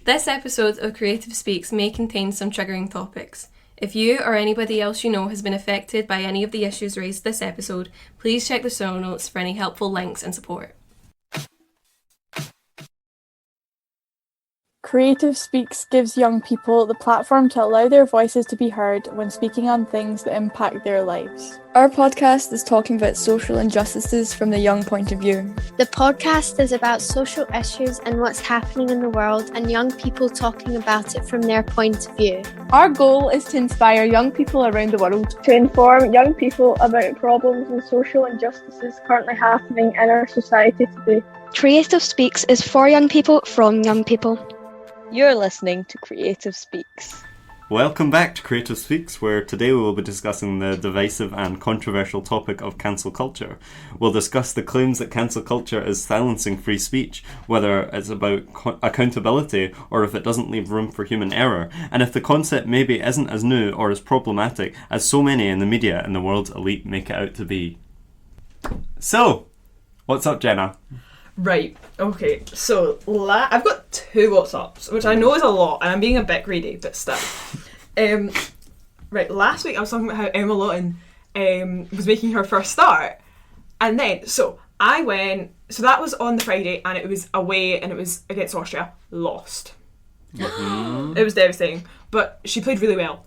This episode of Creative Speaks may contain some triggering topics. If you or anybody else you know has been affected by any of the issues raised this episode, please check the show notes for any helpful links and support. Creative Speaks gives young people the platform to allow their voices to be heard when speaking on things that impact their lives. Our podcast is talking about social injustices from the young point of view. The podcast is about social issues and what's happening in the world and young people talking about it from their point of view. Our goal is to inspire young people around the world to inform young people about problems and social injustices currently happening in our society today. Creative Speaks is for young people from young people. You're listening to Creative Speaks. Welcome back to Creative Speaks, where today we will be discussing the divisive and controversial topic of cancel culture. We'll discuss the claims that cancel culture is silencing free speech, whether it's about accountability or if it doesn't leave room for human error, and if the concept maybe isn't as new or as problematic as so many in the media and the world's elite make it out to be. So, what's up, Jena? Right, okay, so I've got 2 WhatsApps, which I know is a lot, and I'm being a bit greedy, but still. Right, last week I was talking about how Emma Lawton was making her first start, and then, so that was on the Friday, and it was away, and it was against Austria, lost. Mm-hmm. It was devastating, but she played really well.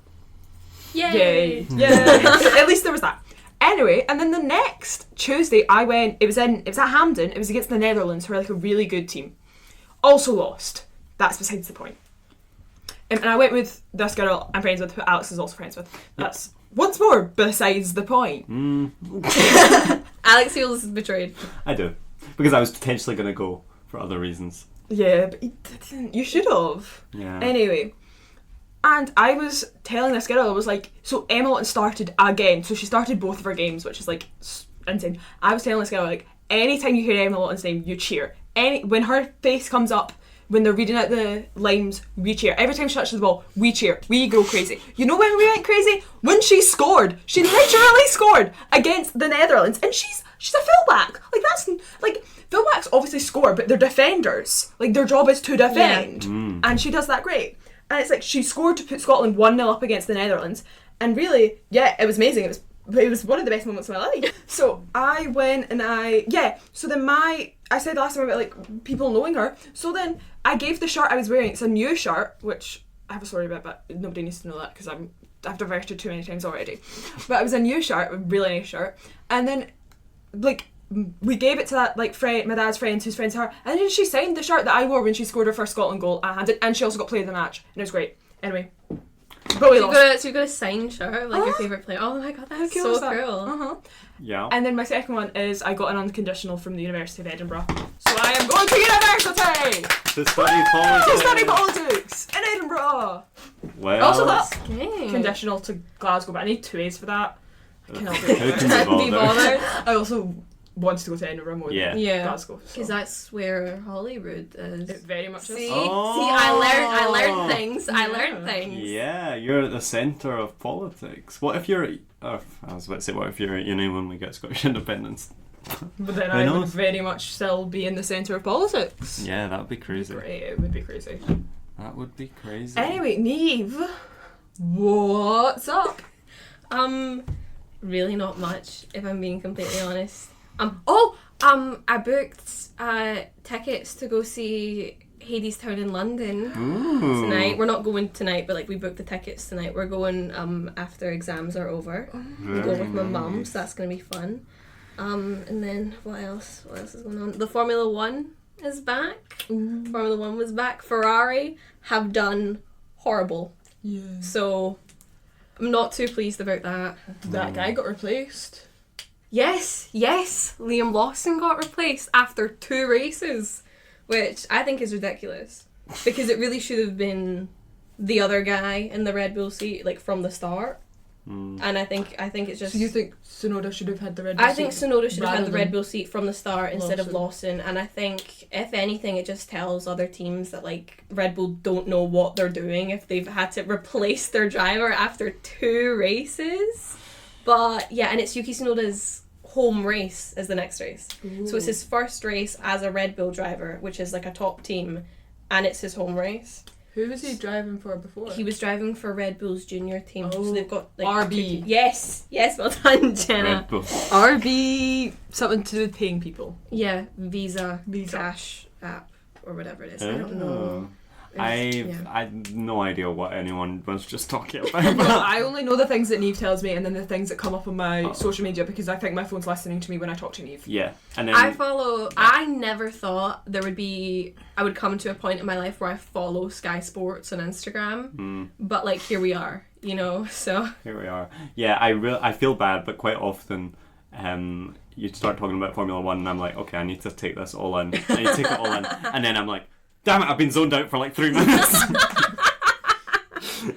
Yay! At least there was that. Anyway, and then the next Tuesday it was at Hampden, it was against the Netherlands, who are like a really good team. Also lost. That's besides the point. And I went with this girl I'm friends with, who Alex is also friends with. That's once more besides the point. Alex feels betrayed. I do. Because I was potentially going to go for other reasons. Yeah, but you didn't. You should have. Yeah. Anyway. And I was telling this girl, I was like, so Emma Lawton started again. So she started both of her games, which is like insane. I was telling this girl, like, anytime you hear Emma Lawton's name, you cheer. When her face comes up, when they're reading out the lines, we cheer. Every time she touches the ball, we cheer. We go crazy. You know when we went crazy? When she scored. She literally scored against the Netherlands. And she's a fullback. Like, that's, like, fullbacks obviously score, but they're defenders. Like, their job is to defend. Yeah. And she does that great. And it's like she scored to put Scotland 1-0 up against the Netherlands. And really, yeah, it was amazing. It was one of the best moments of my life. So I went and I said last time about like people knowing her. So then I gave the shirt I was wearing. It's a new shirt, which I have a story about, but nobody needs to know that because I've diverted too many times already. But it was a new shirt, a really nice shirt. And then like we gave it to that like friend, my dad's friend, who's friends with her, and then she signed the shirt that I wore when she scored her first Scotland goal at Hampden, and she also got player of the match, and it was great. Anyway, but we lost. So you got a signed shirt, like your favourite player. Oh my god, that's so cool. Yeah. And then my second one is I got an unconditional from the University of Edinburgh, so I am going to university to study politics. To study politics in Edinburgh. Well, also that's conditional to Glasgow, but I need 2 A's for that. I cannot be bothered. I also wanted to go to Edinburgh more than Glasgow. Because that's where Holyrood is. It very much is. See, I learned things. I learned things. Yeah, you're at the centre of politics. What if you're I was about to say, what if you're at uni when we get Scottish independence? But then I would very much still be in the centre of politics. Yeah, that would be crazy. It would be crazy. That would be crazy. Anyway, Niamh, what's up? Really not much, if I'm being completely honest. I booked tickets to go see Hadestown in London tonight. We're not going tonight, but like we booked the tickets tonight. We're going after exams are over. We go with my mum, so that's gonna be fun. And then what else? What else is going on? The Formula 1 is back. Formula 1 was back. Ferrari have done horrible. Yeah. So I'm not too pleased about that. That guy got replaced. Yes, Liam Lawson got replaced after 2 races, which I think is ridiculous because it really should have been the other guy in the Red Bull seat, like from the start. And I think it's just. So you think Tsunoda should have had the Red Bull seat? I think Tsunoda should have had the Red Bull seat from the start instead of Lawson, and I think if anything, it just tells other teams that like Red Bull don't know what they're doing if they've had to replace their driver after 2 races. But yeah, and it's Yuki Tsunoda's home race is the next race. Ooh. So it's his first race as a Red Bull driver, which is like a top team, and it's his home race. Who was he driving for before? He was driving for Red Bull's junior team, so they've got RB. Yes, well done, Jenna. Red Bull. RB, something to do with paying people. Yeah, Visa Cash app or whatever it is. I don't know. I've no idea what anyone was just talking about. I only know the things that Niamh tells me and then the things that come up on my social media because I think my phone's listening to me when I talk to Niamh. Yeah, and then I never thought I would come to a point in my life where I follow Sky Sports on Instagram, but like here we are, so. Here we are. Yeah, I feel bad, but quite often you start talking about Formula 1 and I'm like, okay, I need to take this all in. I need to take it all in. And then I'm like, damn it, I've been zoned out for like 3 minutes.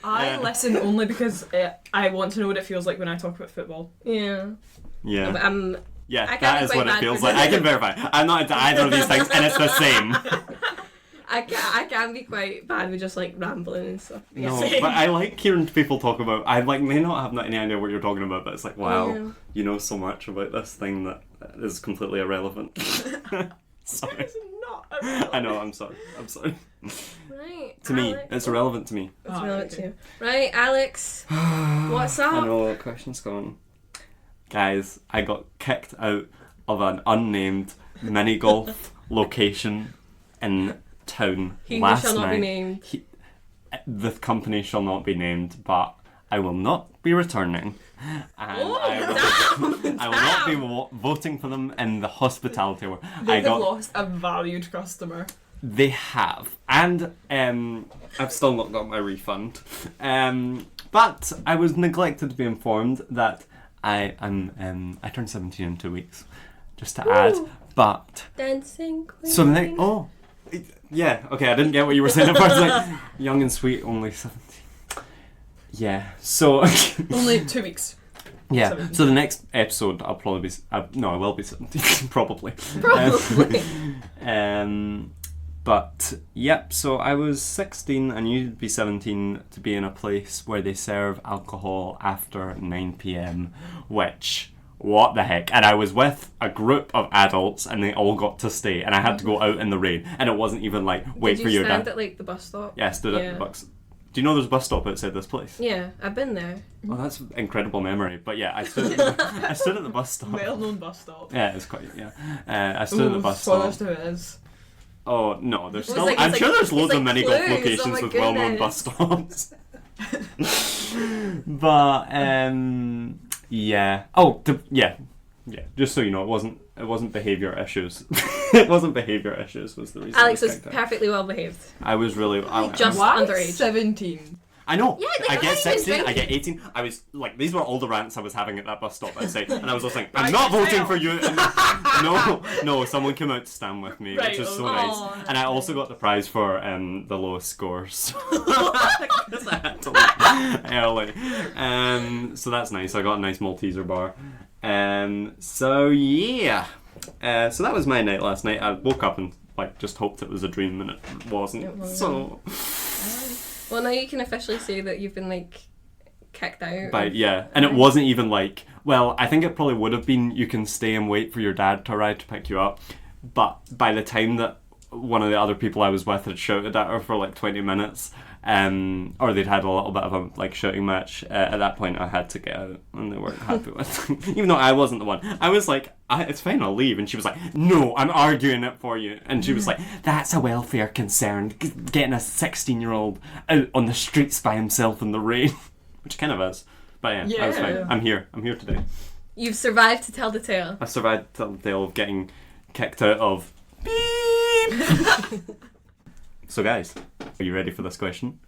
I listen only because I want to know what it feels like when I talk about football. Yeah. Yeah. But that is what it feels like. I can verify. I'm not into either of these things, and it's the same. I can be quite bad with just like rambling and stuff. No, but I like hearing people talk about. I may not have any idea what you're talking about, but it's like, wow, you know so much about this thing that is completely irrelevant. Sorry. It's not irrelevant. I know. I'm sorry. Right. To me, it's irrelevant to me. It's relevant to you. Right, Alex. What's up? I know what question's going. Guys, I got kicked out of an unnamed mini golf location in town last night. Shall not be named. The company shall not be named, but I will not be returning. And I will not be voting for them in the hospitality award. They have lost a valued customer. They have. And I've still not got my refund. But I was neglected to be informed that I turned 17 in 2 weeks. Just to add. But Dancing Queen. so the next yeah, okay, I didn't get what you were saying at first, like young and sweet, only 17. Yeah, so only 2 weeks. Yeah, 17. So the next episode I'll probably be I will be 17 probably. But yep, so I was 16 and you'd be 17 to be in a place where they serve alcohol after 9 p.m, which, what the heck? And I was with a group of adults and they all got to stay and I had to go out in the rain and it wasn't even like, wait for your dad. Did you stand at like the bus stop? Yeah, I stood at the bus. Do you know there's a bus stop outside this place? Yeah, I've been there. Oh, that's an incredible memory. But yeah, I stood at the bus stop. Well-known bus stop. Yeah, it's quite, I stood at the bus stop. So it is. Oh, no, there's still... I'm sure there's loads of mini golf locations with well-known bus stops. But, yeah. Oh, yeah. Just so you know, it wasn't behaviour issues. It wasn't behaviour issues was the reason. Alex was perfectly well behaved. I was really... Just underage. 17. I know. Yeah, like, I get 16, I get 18. I was like, these were all the rants I was having at that bus stop that day, and I was just like, I'm not voting for you. No, someone came out to stand with me, which was so nice. And I also got the prize for the lowest scores. Because I had to leave early. So that's nice. I got a nice Malteser bar. So yeah. So that was my night last night. I woke up and like just hoped it was a dream, and it wasn't. So. Well, now you can officially say that you've been like kicked out. And it wasn't even like. Well, I think it probably would have been. You can stay and wait for your dad to arrive to pick you up, but by the time that one of the other people I was with had shouted at her for like 20 minutes, or they'd had a little bit of a like shouting match. At that point, I had to get out, and they weren't happy with it. Even though I wasn't the one, I was like, "It's fine, I'll leave." And she was like, "No, I'm arguing it for you." And she was like, "That's a welfare concern, getting a 16-year-old out on the streets by himself in the rain," which kind of is. But yeah, I was fine. I'm here today. You've survived to tell the tale. I survived to tell the tale of getting kicked out of. So guys, are you ready for this question?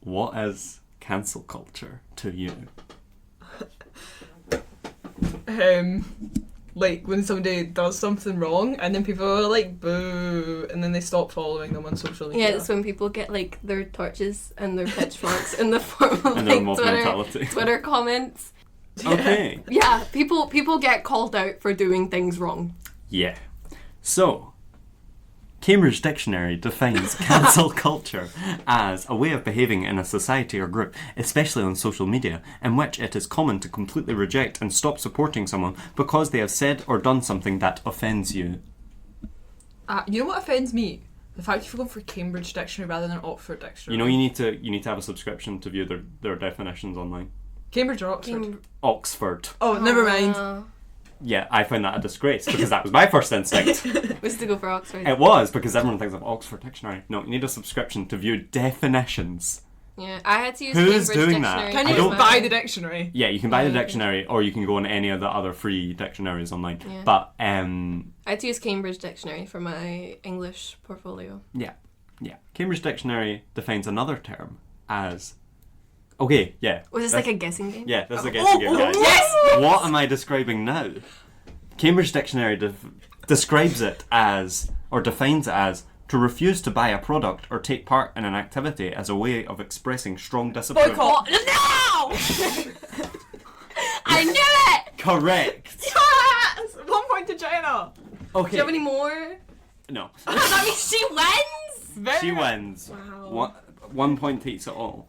What is cancel culture to you? Like when somebody does something wrong and then people are like boo and then they stop following them on social media. Yeah, it's when people get like their torches and their pitchforks in the form of and like Twitter comments. Okay. Yeah, people get called out for doing things wrong. Yeah. So, Cambridge Dictionary defines cancel culture as a way of behaving in a society or group, especially on social media, in which it is common to completely reject and stop supporting someone because they have said or done something that offends you. You know what offends me? The fact you've gone for Cambridge Dictionary rather than Oxford Dictionary. You know, you need to have a subscription to view their definitions online. Cambridge or Oxford? Oxford. Oh, never mind. Yeah, I found that a disgrace because that was my first instinct. Was to go for Oxford. It was because everyone thinks of Oxford Dictionary. No, you need a subscription to view definitions. Yeah, I had to use Who's Cambridge doing Dictionary. that? Can I you don't- just buy the dictionary? Yeah, you can buy the Yeah, dictionary or you can go on any of the other free dictionaries online. Yeah. But, I had to use Cambridge Dictionary for my English portfolio. yeah. Cambridge Dictionary defines another term as... Okay, yeah. Was this like a guessing game? Yeah, this is a guessing game, guys. Yes! What am I describing now? Cambridge Dictionary describes it as, or defines it as, to refuse to buy a product or take part in an activity as a way of expressing strong disapproval. Boycott! No! I knew it! Correct! Yes! 1 point to Jena! Okay. Do you have any more? No. That means she wins! She wins. Wow. 1 point to each at all.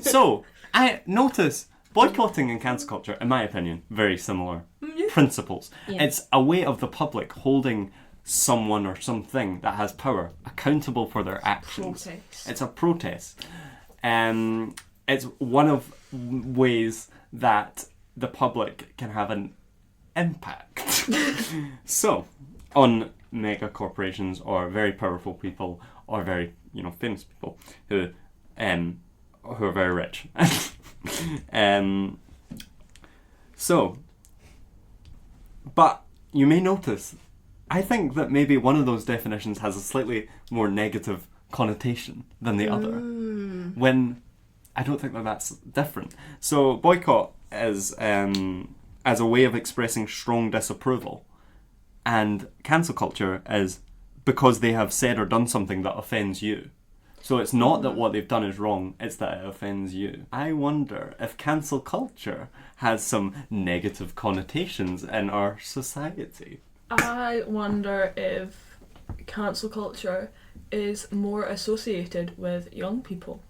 So, I notice boycotting and cancel culture, in my opinion, very similar principles. Yeah. It's a way of the public holding someone or something that has power accountable for their actions. Protest. It's a protest. It's one of ways that the public can have an impact. So, on mega corporations or very powerful people or very, famous people who are very rich. But you may notice, I think that maybe one of those definitions has a slightly more negative connotation than the other. When I don't think that that's different. So boycott is as a way of expressing strong disapproval, and cancel culture is because they have said or done something that offends you. So it's not that what they've done is wrong, it's that it offends you. I wonder if cancel culture has some negative connotations in our society. I wonder if cancel culture is more associated with young people.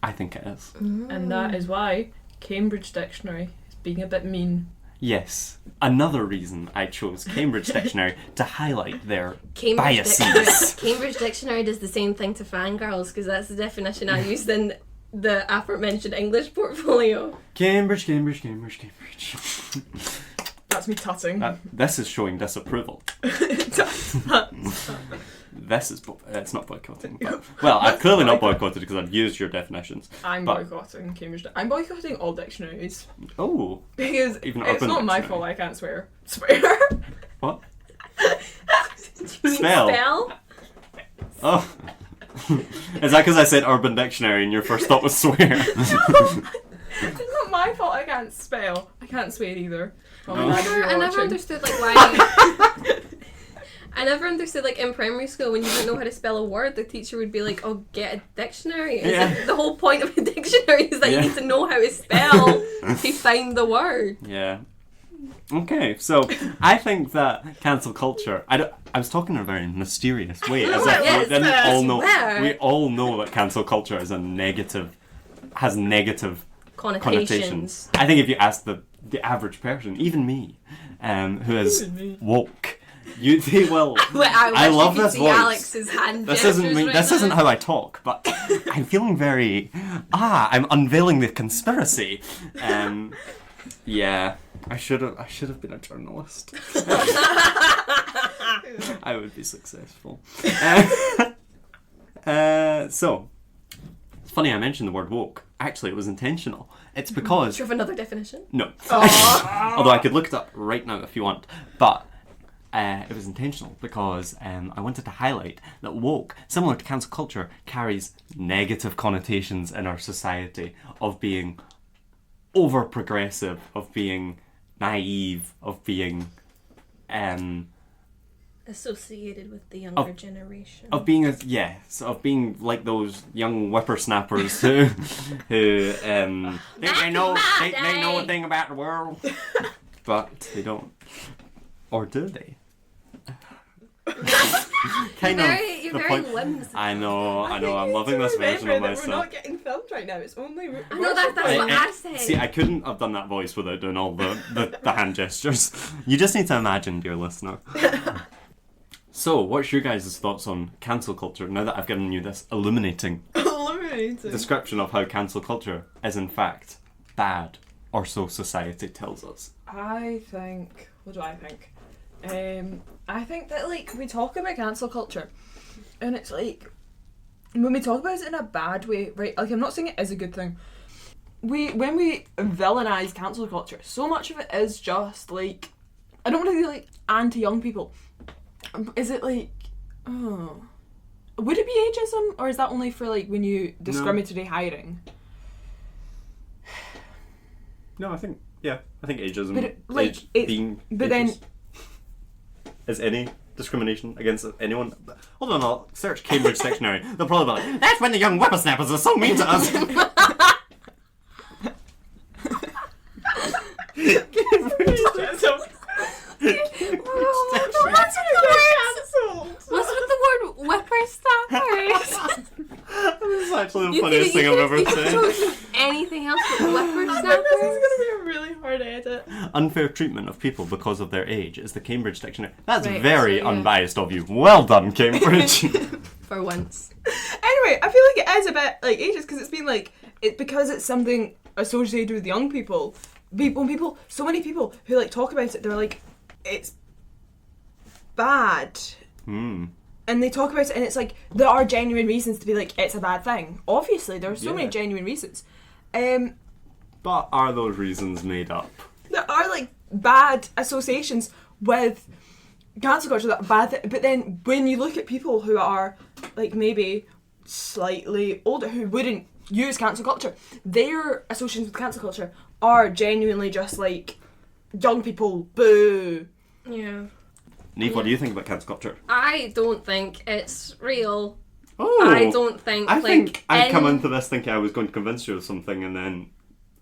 I think it is. And that is why Cambridge Dictionary is being a bit mean. Yes. Another reason I chose Cambridge Dictionary to highlight their biases. Cambridge Dictionary does the same thing to fangirls, because that's the definition I used in the aforementioned English portfolio. Cambridge. That's me tutting. This is showing disapproval. This is it's not boycotting. But, well, I've clearly not boycotted because I've used your definitions. I'm but- boycotting Cambridge. I'm boycotting all dictionaries Oh, because Even it's Urban not my Dictionary. fault I can't swear. Swear. what? You Spell. spell? Oh. Is that because I said Urban Dictionary and your first thought was swear? It's not my fault I can't spell. I can't swear either. Oh, No. Dad, if you're I never watching. understood why. I never understood in primary school when you didn't know how to spell a word, the teacher would be like, "Oh, get a dictionary." It's Yeah. the whole point of a dictionary is that Yeah. you need to know how to spell to find the word. Yeah. Okay, so I think that cancel culture. I was talking in a very mysterious way, as if Yes, we didn't all know. swear. We all know that cancel culture is has negative connotations. I think if you ask the average person, even me, who is Even me. woke, they will. Wait, I love wish you could this see voice. Alex's hand This gestures isn't me. right This now. isn't how I talk, but I'm feeling very. I'm unveiling the conspiracy. Yeah, I should have been a journalist. I would be successful. So, it's funny I mentioned the word woke. Actually, it was intentional. It's because Do you have another definition? no. Although I could look it up right now if you want, but. It was intentional because I wanted to highlight that woke, similar to cancel culture, carries negative connotations in our society of being over progressive, of being naive, of being Associated with the younger generation. of being of being like those young whippersnappers who think they know they know a thing about the world, but they don't, or do they? You're the very point. whimsical. I know. I'm loving this version of We're myself. not getting filmed right now. It's only. I know that's what I said. See, I couldn't have done that voice without doing all the hand gestures. You just need to imagine, dear listener. So, what's your guys' thoughts on cancel culture now that I've given you this illuminating description of how cancel culture is in fact bad, or so society tells us? I think... What do I think? I think that, like, we talk about cancel culture, and it's like, when we talk about it in a bad way, right, like, I'm not saying it is a good thing. When we villainise cancel culture, so much of it is just, like, I don't want to be, like, anti-young people. Is it, like, oh... Would it be ageism, or is that only for, like, when you discriminatory hiring? No, I think ageism, But it, like, being but ageist is any discrimination against anyone. Hold on, I'll search Cambridge Dictionary. They'll probably be like, that's when the young whippersnappers are so mean to us. What's with the word whippersnappers? This is actually the funniest thing I've ever said. Anything else but whippersnappers? This is going to be a really hard edit. Unfair treatment of people because of their age is the Cambridge Dictionary. That's Right, very so, yeah. unbiased of you. Well done, Cambridge. For once. Anyway, I feel like it is a bit, like, ageist, because it's been, like, because it's something associated with young people. So many people who, like, talk about it, they're like, it's bad. And they talk about it, and it's like, there are genuine reasons to be like, it's a bad thing. Obviously, there are so many genuine reasons. But are those reasons made up? There are, like, bad associations with cancel culture that are bad, but then when you look at people who are, like, maybe slightly older, who wouldn't use cancel culture, their associations with cancel culture are genuinely just like, young people, boo. Yeah. Niamh, what do you think about cancel culture? I don't think it's real. Oh, I don't think. I think I'd come into this thinking I was going to convince you of something, and then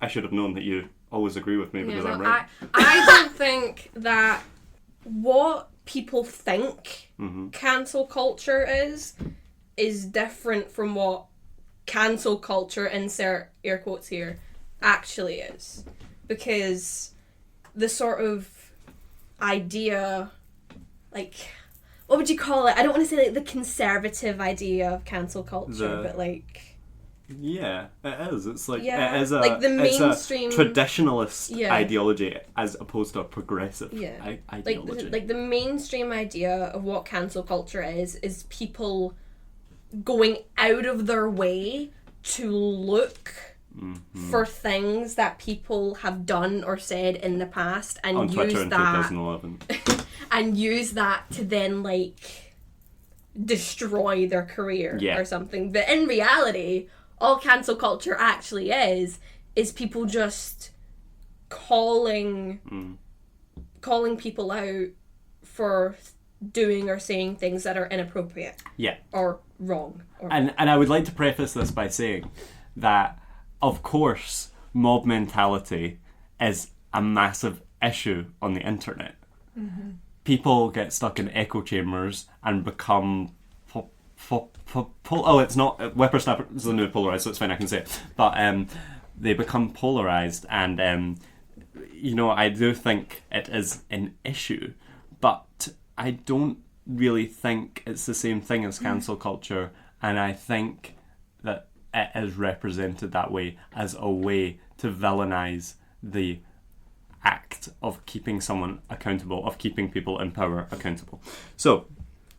I should have known that you always agree with me because I'm right. I don't think that what people think cancel culture is different from what cancel culture, insert air quotes here, actually is. Because the sort of idea, like, what would you call it? I don't want to say, like, the conservative idea of cancel culture, but, like... Yeah, it is. It's like, Yeah, it is like the mainstream... it's a traditionalist ideology as opposed to a progressive ideology. Like the mainstream idea of what cancel culture is people going out of their way to look for things that people have done or said in the past and on use Twitter in that 2011. and use that to then, like, destroy their career or something. But in reality, all cancel culture actually is people just calling people out for doing or saying things that are inappropriate. Yeah. Or wrong. And I would like to preface this by saying that, of course, mob mentality is a massive issue on the internet. People get stuck in echo chambers and become it's not whippersnapper is the new polarized, so it's fine, I can say it. But they become polarized, and I do think it is an issue, but I don't really think it's the same thing as cancel culture, and I think that it is represented that way as a way to villainize the act of keeping someone accountable, of keeping people in power accountable. So,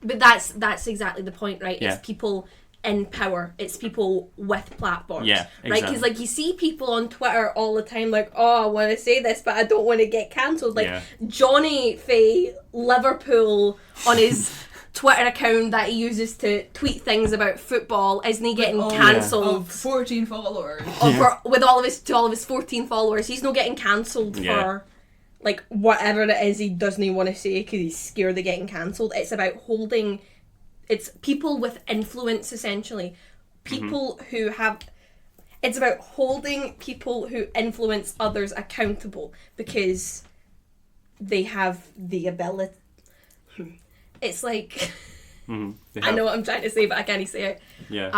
but that's exactly the point, right? Yeah. It's people in power. It's people with platforms. Yeah, exactly. Right? Because, like, you see people on Twitter all the time, like, oh, I want to say this, but I don't want to get cancelled. Like, Johnny Faye Liverpool on his Twitter account that he uses to tweet things about football, isn't he getting cancelled? 14 followers. With all of his 14 followers, he's not getting cancelled for, like, whatever it is he doesn't want to say because he's scared of getting cancelled. It's about holding... It's people with influence, essentially. People who have... It's about holding people who influence others accountable because they have the ability... It's like... I know what I'm trying to say, but I can't say it. Yeah.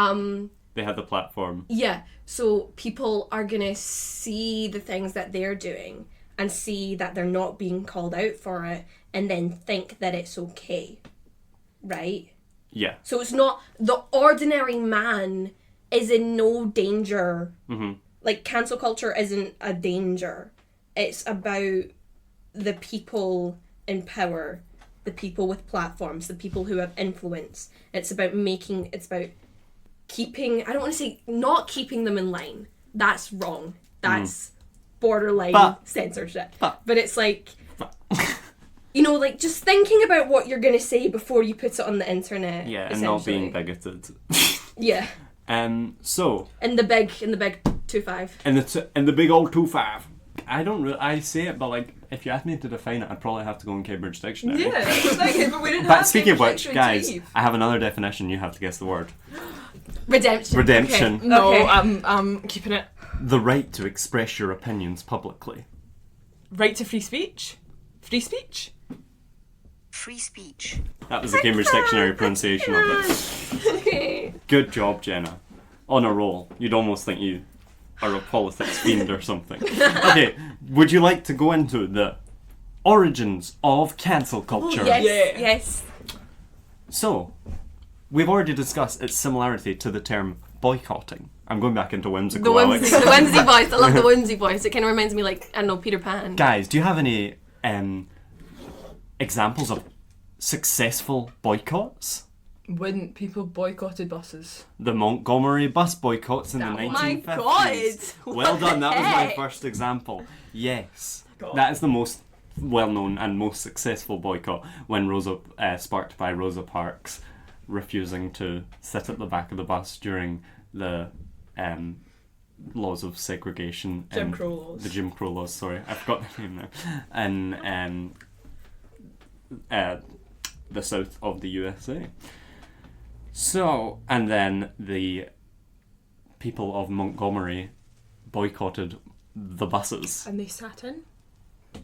They have the platform. Yeah. So people are going to see the things that they're doing and see that they're not being called out for it and then think that it's okay. right? Yeah. So it's not, the ordinary man is in no danger. Like, cancel culture isn't a danger. It's about the people in power, the people with platforms, the people who have influence. It's about keeping, I don't want to say not keeping them in line. That's wrong. That's borderline censorship. But it's like, you know, like, just thinking about what you're going to say before you put it on the internet. Yeah, and not being bigoted. Yeah. So. In the big 2-5. In the big old 2-5. I say it, but like, if you asked me to define it, I'd probably have to go in Cambridge Dictionary. Yeah, that's what I was thinking, but we didn't But have speaking of Cambridge which, Dictionary guys, to leave. I have another definition. You have to guess the word. Redemption. Redemption. No, Okay. I'm keeping it. The right to express your opinions publicly. Right to free speech? Free speech? Free speech. That was the Cambridge Dictionary pronunciation of it. Okay. Good job, Jena. On a roll. You'd almost think you are a politics fiend or something. Okay, would you like to go into the origins of cancel culture? Yes, Yeah. yes. So, we've already discussed its similarity to the term boycotting. I'm going back into whimsical The Alex. whimsy voice. I love the whimsy voice. It kind of reminds me, like, I don't know, Peter Pan. Guys, do you have any examples of successful boycotts? When people boycotted buses. The Montgomery bus boycotts in the Oh 1950s. my God! Well What done, the that was my heck? first example. Yes. God. That is the most well-known and most successful boycott, when sparked by Rosa Parks refusing to sit at the back of the bus during the laws of segregation. Jim Crow laws. The Jim Crow laws, sorry. I forgot the name now. And the south of the USA. So, and then the people of Montgomery boycotted the buses. And they sat in?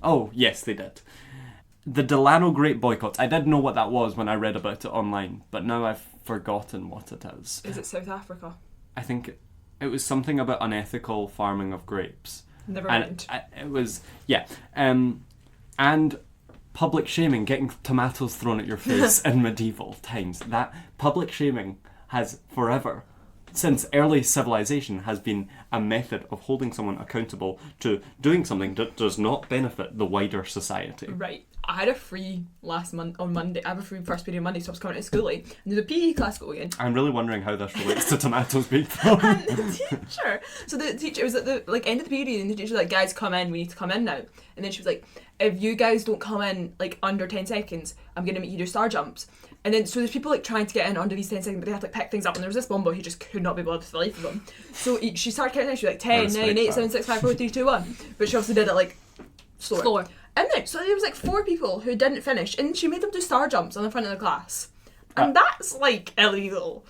Oh, yes, they did. The Delano Great Boycott. I did know what that was when I read about it online, but now I've forgotten what it is. Is it South Africa? I think it was something about unethical farming of grapes. Never And mind. it was, yeah. And public shaming, getting tomatoes thrown at your face in medieval times. That public shaming has forever, since early civilization, has been a method of holding someone accountable to doing something that does not benefit the wider society. Right. I had a free on Monday. I have a free first period on Monday, so I was coming to school late. And there's a PE class going. I'm really wondering how this relates to tomatoes being thrown. And the teacher, so the teacher, it was at the end of the period, and the teacher was like, guys, come in, we need to come in now. And then she was like, if you guys don't come in like under 10 seconds, I'm going to make you do star jumps. And then, so there's people like trying to get in under these 10 seconds, but they have to like pick things up, and there was this one boy who just could not be bothered for the life of him. So she started counting down, she was like 10, 9, 8, 7, 6, 5, 4, 3, 2, 1. But she also did it like slower. And then, so there was like 4 people who didn't finish, and she made them do star jumps on the front of the class. And that's like illegal.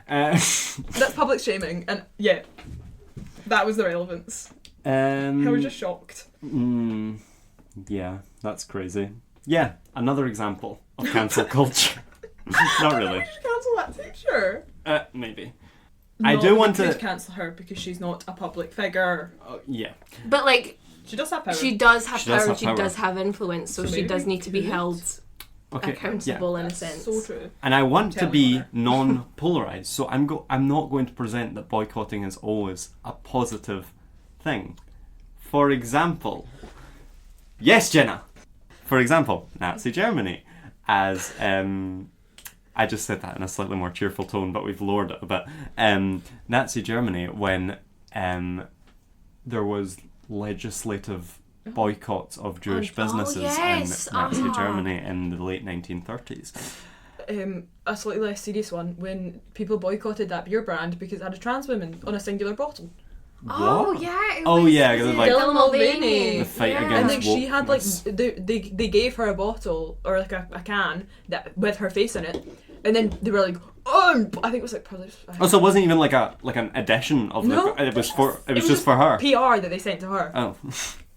That's public shaming, and yeah, that was the relevance. I was just shocked. Yeah, that's crazy. Yeah, another example of cancel culture. Not really. Why should cancel that teacher? Maybe. I do want to cancel her because she's not a public figure. yeah. But, like, She does have power. she does have She does power, have she power. does have influence, so she maybe does need to be could. held Okay. accountable in a That's sense. so true. And I want to Telling be her. non-polarized, so I'm not going to present that boycotting is always a positive thing. For example, yes, Jena. For example, Nazi Germany, as I just said that in a slightly more cheerful tone, but we've lowered it a bit. Nazi Germany, when there was legislative boycotts of Jewish businesses yes, in Nazi Germany in the late 1930s. A slightly less serious one, when people boycotted that beer brand because it had a trans woman on a singular bottle. Oh, What? yeah. It Oh, was, yeah, was it like- Dylan Mulvaney. Mulvaney. The fight Yeah. against And then she had like wokeness. they gave her a bottle or like a can that with her face in it, and then they were like, I think it was like probably. Oh, so it wasn't even like an edition of No. it was just for her. PR that they sent to her, Oh.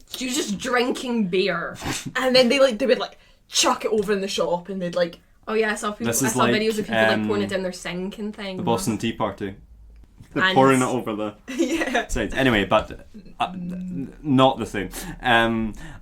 She was just drinking beer. and then they would like chuck it over in the shop, and they'd like. Oh yeah, I saw This is videos of people like like, pouring it down their sink and things. The Boston Tea Party. They're pouring it over the Yeah. sides. Anyway, but not the same.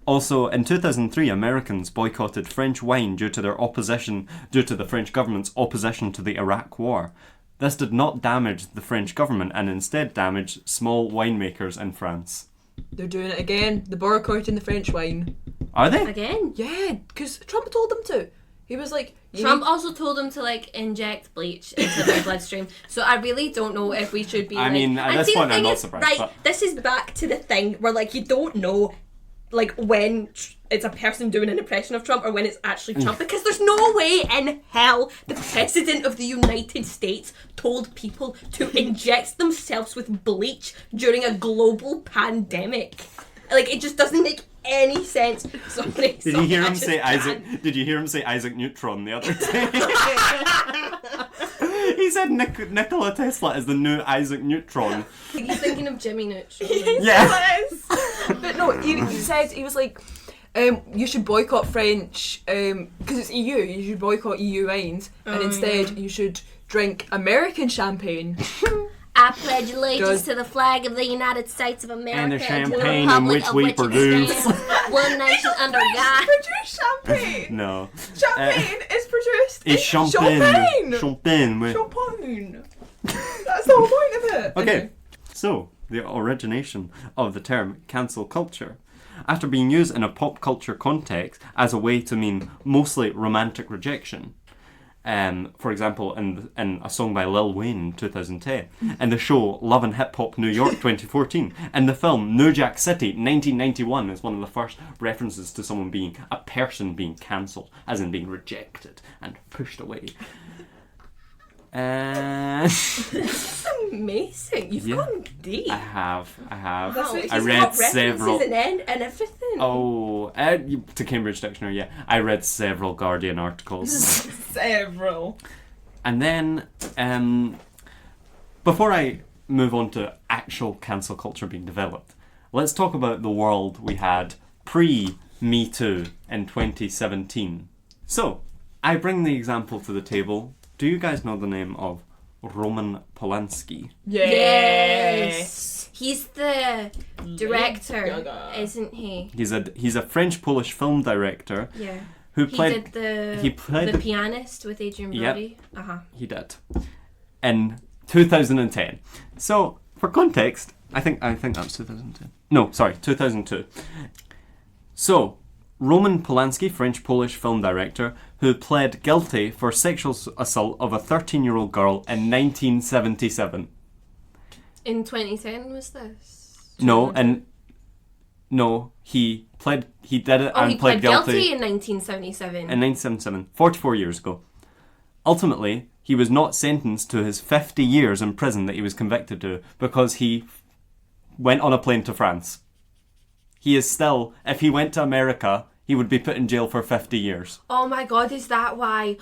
Also, in 2003, Americans boycotted French wine due to the French government's opposition to the Iraq War. This did not damage the French government and instead damaged small winemakers in France. They're doing it again. They're boycotting the French wine. Are they? Again? Yeah, because Trump told them to. He was like... Trump also told them to, like, inject bleach into their bloodstream. So I really don't know if we should be, I mean, at this point, I'm not surprised. Right, but... this is back to the thing where, like, you don't know, like, when it's a person doing an impression of Trump or when it's actually Trump, because there's no way in hell the President of the United States told people to inject themselves with bleach during a global pandemic. Like, it just doesn't make any sense. Sorry. Did you hear him say Isaac? Did you hear him say Isaac Neutron the other day? He said Nikola Tesla is the new Isaac Neutron. He's thinking of Jimmy Neutron. Yeah. But no, he said, he was like, you should boycott French, because it's EU, you should boycott EU wines, and instead you should drink American champagne. I pledge allegiance to the flag of the United States of America And the to champagne the in which we it produce. stands, one nation under God. Produce champagne! No. Champagne is produced in It's champagne. Champagne. Champagne. That's the whole point of it. Okay, so the origination of the term cancel culture. After being used in a pop culture context as a way to mean mostly romantic rejection, for example, in a song by Lil Wayne in 2010, in the show Love and Hip Hop New York 2014, and the film New Jack City 1991 is one of the first references to a person being cancelled, as in being rejected and pushed away. Amazing. You've gone deep. I have. Wow, I read several. And everything. Oh, to Cambridge Dictionary, yeah. I read several Guardian articles. Several. And then, before I move on to actual cancel culture being developed, let's talk about the world we had pre-Me Too in 2017. So, I bring the example to the table. Do you guys know the name of Roman Polanski? Yes. He's the director, isn't he? He's a French-Polish film director. Yeah. Who He played did the pianist with Adrian Brody. Yep, he did. In 2010. So, for context, I think that was 2010. No, sorry, 2002. So, Roman Polanski, French-Polish film director, who pled guilty for sexual assault of a 13-year-old girl in 1977. In 2010 was this? No, he did it and he pled guilty in 1977. In 1977, 44 years ago. Ultimately, he was not sentenced to his 50 years in prison that he was convicted to because he went on a plane to France. He is still, if he went to America, he would be put in jail for 50 years. Oh my god, is that why?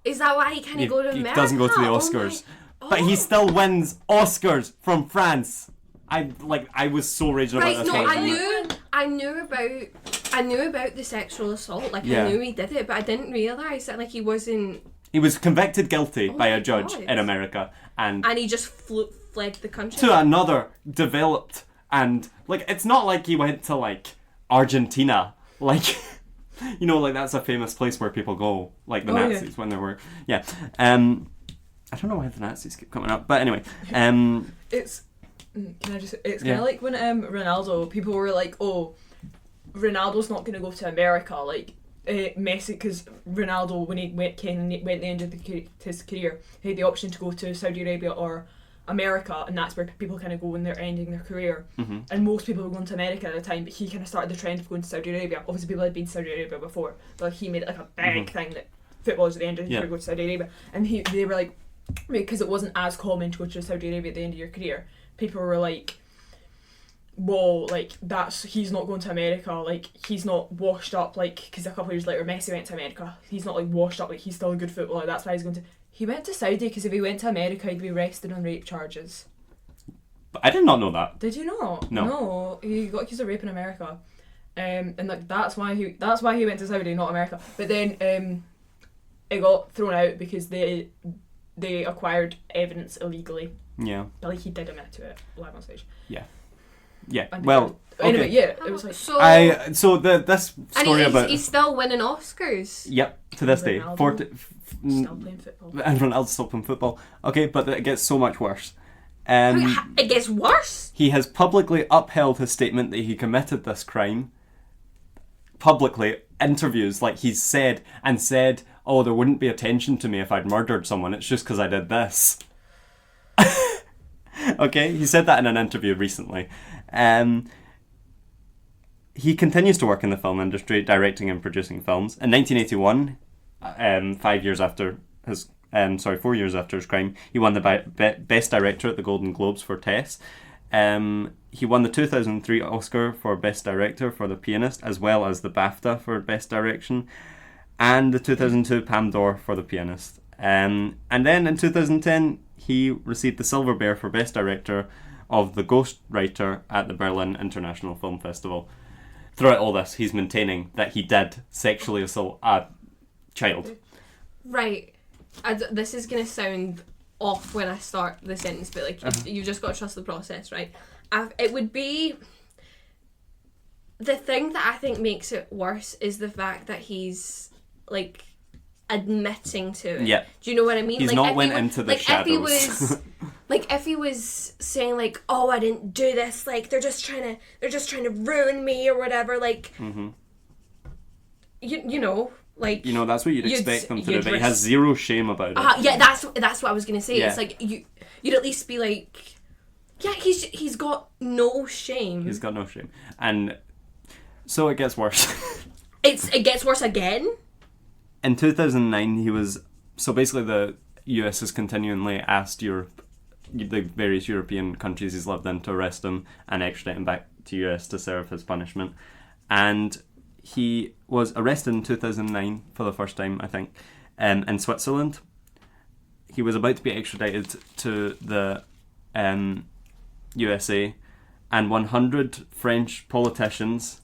Is that why he can't go to America? He doesn't go to the Oscars. But he still wins Oscars from France. I was so raging about this. I knew about the sexual assault. Like, Yeah. I knew he did it, but I didn't realise that, like, he wasn't... He was convicted guilty by my a judge God. in America. And he just fled the country. to another developed and it's not like he went to Argentina, that's a famous place where people go, like the Nazis when they were I don't know why the Nazis keep coming up, but anyway, it's kind of like when Ronaldo, people were like, oh, Ronaldo's not going to go to America, Messi, because Ronaldo, when he went the end of his career, he had the option to go to Saudi Arabia or America, and that's where people kind of go when they're ending their career. Mm-hmm. And most people were going to America at the time, but he kind of started the trend of going to Saudi Arabia. Obviously, people had been to Saudi Arabia before, but he made it a big thing that footballers at the end of their career go to Saudi Arabia. And they were like, because it wasn't as common to go to Saudi Arabia at the end of your career, people were like, whoa, he's not going to America, he's not washed up, because a couple of years later Messi went to America, he's not washed up, he's still a good footballer, that's why he's going to... He went to Saudi because if he went to America he'd be arrested on rape charges. But I did not know that. Did you not? No, he got accused of rape in America, and that's why he went to Saudi, not America. But then it got thrown out because they acquired evidence illegally. Yeah. But like he did admit to it live on stage. Yeah. And Well, anyway, okay. yeah, it was like This and story about he's still winning Oscars. Yep, to this day. Ronaldo still playing football. And Ronaldo's still playing football. Okay, but it gets so much worse. It gets worse. He has publicly upheld his statement that he committed this crime. Publicly, interviews, like he's said, oh, there wouldn't be attention to me if I'd murdered someone, it's just because I did this. Okay, he said that in an interview recently. He continues to work in the film industry, directing and producing films. In 1981, 4 years after his crime, he won the Best Director at the Golden Globes for Tess. He won the 2003 Oscar for Best Director for The Pianist, as well as the BAFTA for Best Direction, and the 2002 Palme d'Or for The Pianist. And then in 2010, he received the Silver Bear for Best Director of The Ghostwriter at the Berlin International Film Festival. Throughout all this, he's maintaining that he did sexually assault a child. Right. This is going to sound off when I start the sentence, but like you've just got to trust the process, right? It would be... The thing that I think makes it worse is the fact that he's, like, admitting to it. Yeah. Do you know what I mean? He's like, not went into the shadows. If he was saying like, oh, I didn't do this, like they're just trying to ruin me or whatever, like you know, like, you know, that's what you'd expect them to do, but he has zero shame about it. Yeah, that's what I was gonna say. Yeah. It's like you'd at least be like, yeah, he's got no shame. He's got no shame. And so it gets worse. It gets worse again. In 2009, he was... So basically the US has continually asked the various European countries he's lived in to arrest him and extradite him back to US to serve his punishment. And he was arrested in 2009 for the first time, I think, in Switzerland. He was about to be extradited to the USA, and 100 French politicians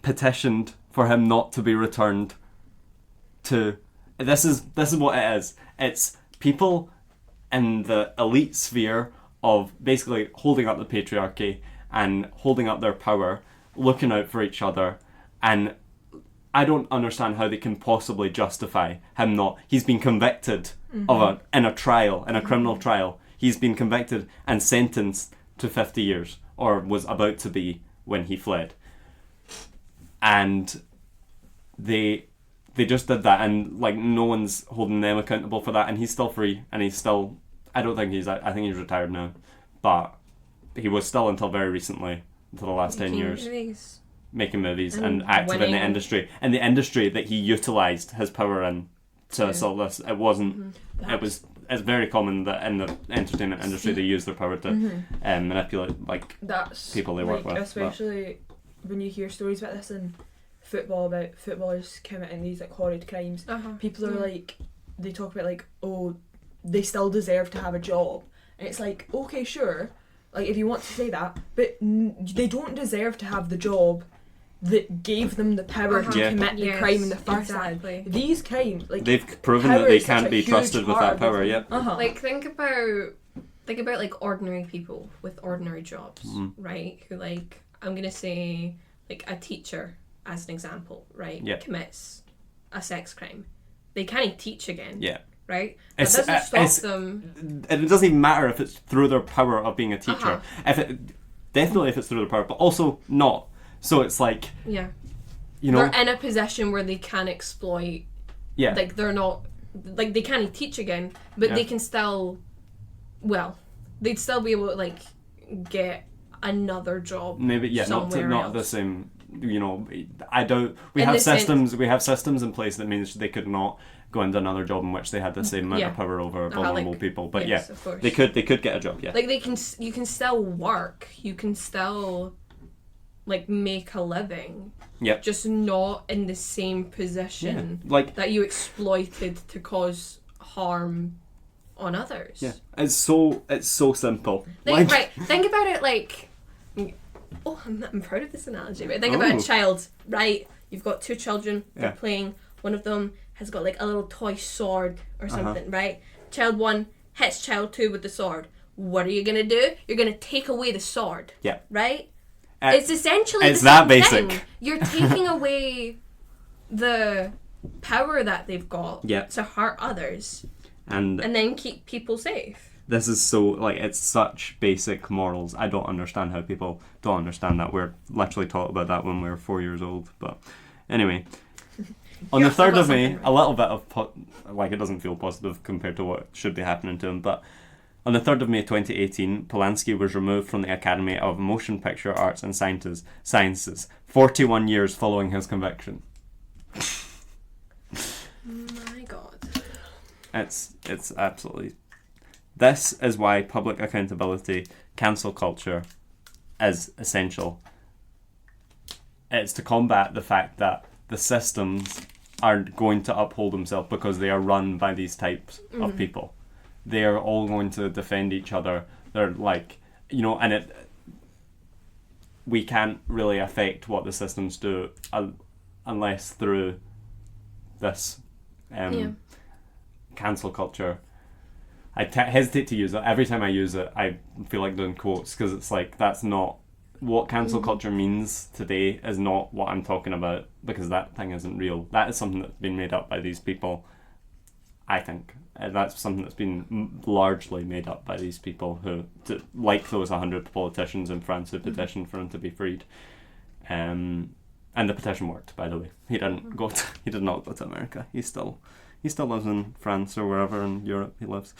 petitioned for him not to be returned to... This is what it is. It's people in the elite sphere of basically holding up the patriarchy and holding up their power, looking out for each other, and I don't understand how they can possibly justify him not... He's been convicted in a criminal trial. He's been convicted and sentenced to 50 years, or was about to be when he fled. And they just did that, and like no one's holding them accountable for that, and he's still free, and he's still... I think he's retired now, but he was still until very recently, until the last 10 years. Making movies and active in the industry. And the industry that he utilised his power in to assault this, it wasn't... It's very common that in the entertainment industry they use their power to manipulate people they work with. Especially when you hear stories about this in football, about footballers committing these like horrid crimes. People are like, they talk about like, oh, they still deserve to have a job. And it's like, okay, sure, like if you want to say that, but they don't deserve to have the job that gave them the power to commit the crime in the first place. These crimes, like, they've proven that they can't be trusted with that power. Like think about like ordinary people with ordinary jobs, right? Who, like, I'm gonna say like a teacher as an example, right? Commits a sex crime. They can't teach again. Right? That doesn't stop them. And it doesn't even matter if it's through their power of being a teacher. Definitely if it's through their power, but also not. So it's like, you know, they're in a position where they can exploit. Like they're not, like they can't teach again, but they can still, well, they'd still be able to like get another job. Maybe not else. the same. You know, I doubt we have systems. We have systems in place that means they could not go into another job in which they had the same amount of power over vulnerable people. But they could get a job. Like you can still work. You can still like make a living. Just not in the same position like that you exploited to cause harm on others. It's so simple. Right. Think about it like, I'm proud of this analogy, but think about a child, right? You've got two children, they're playing, one of them has got like a little toy sword or something, right? Child one hits child 2 with the sword. What are you going to do? You're going to take away the sword. Yeah. Right? It's essentially it's the that same basic. thing. You're taking away the power that they've got to hurt others and then keep people safe. This is so, like, it's such basic morals. I don't understand how people don't understand that. We're literally taught about that when we were 4 years old. But anyway, on the 3rd of May, a little bit of, it doesn't feel positive compared to what should be happening to him, but on the 3rd of May 2018, Polanski was removed from the Academy of Motion Picture Arts and Sciences 41 years following his conviction. My God. It's absolutely... This is why public accountability, cancel culture, is essential. It's to combat the fact that the systems are going to uphold themselves because they are run by these types of people. They are all going to defend each other. They're like, and we can't really affect what the systems do unless through this cancel culture. I hesitate to use it. Every time I use it, I feel like doing quotes because it's like, that's not what cancel culture means today, is not what I'm talking about, because that thing isn't real. That is something that's been made up by these people, I think. That's something that's been largely made up by these people who, like those 100 politicians in France who petitioned for him to be freed. And the petition worked, by the way. He did not go to America. He still lives in France or wherever in Europe he lives.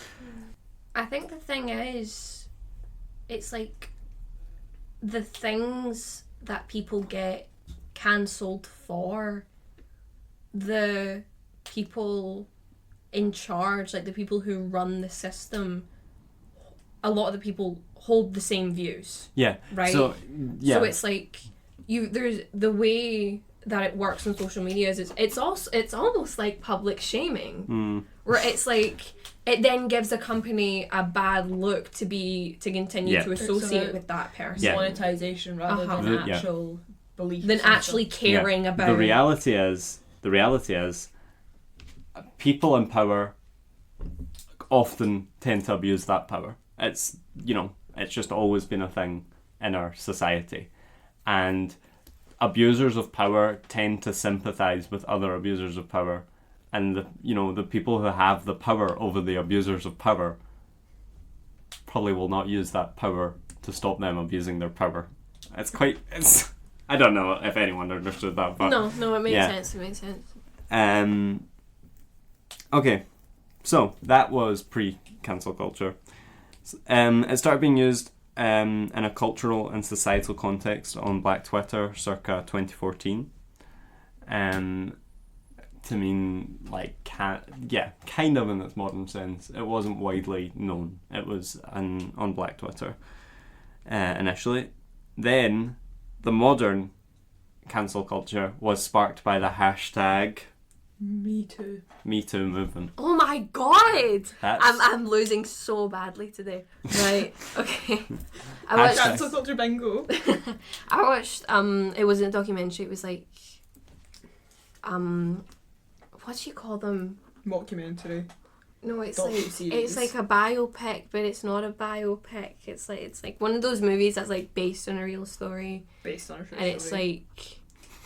I think the thing is, it's like the things that people get cancelled for, the people in charge, like the people who run the system, a lot of the people hold the same views. Yeah. Right? So it's like, there's the way that it works on social media is it's almost like public shaming, where it's like it then gives a company a bad look to continue to associate with that person. Monetization rather than actual belief. Than actually caring about. The reality is people in power often tend to abuse that power. It's it's just always been a thing in our society, and abusers of power tend to sympathise with other abusers of power, and the people who have the power over the abusers of power probably will not use that power to stop them abusing their power. I don't know if anyone understood that, but no, it makes sense. It makes sense. Okay, so that was pre-cancel culture. It started being used in a cultural and societal context on Black Twitter circa 2014, to mean kind of in its modern sense. It wasn't widely known. It was on Black Twitter initially. Then the modern cancel culture was sparked by the hashtag Me Too movement. Oh my God! I'm losing so badly today. Right, okay. I watched cancel culture bingo. I watched it wasn't a documentary, it was like what do you call them? Mockumentary. No, it's Docu-series. like a biopic, but it's not a biopic. It's like one of those movies that's like based on a real story. Based on a true and it's story. like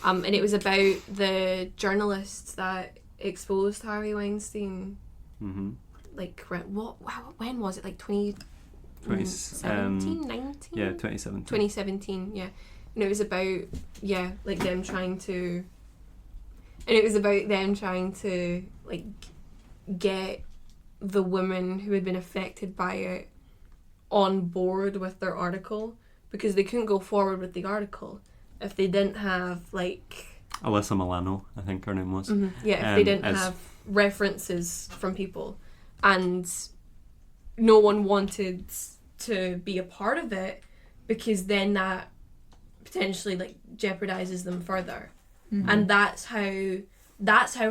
and it was about the journalists that exposed Harvey Weinstein. Mm-hmm. Like when was it? Like 2017, 19? Yeah, 2017. 2017, yeah. And it was about like them trying to, and it was about them trying to like get the women who had been affected by it on board with their article, because they couldn't go forward with the article if they didn't have like Alyssa Milano, I think her name was. if they didn't have references from people, and no one wanted to be a part of it because then that potentially like jeopardizes them further. And that's how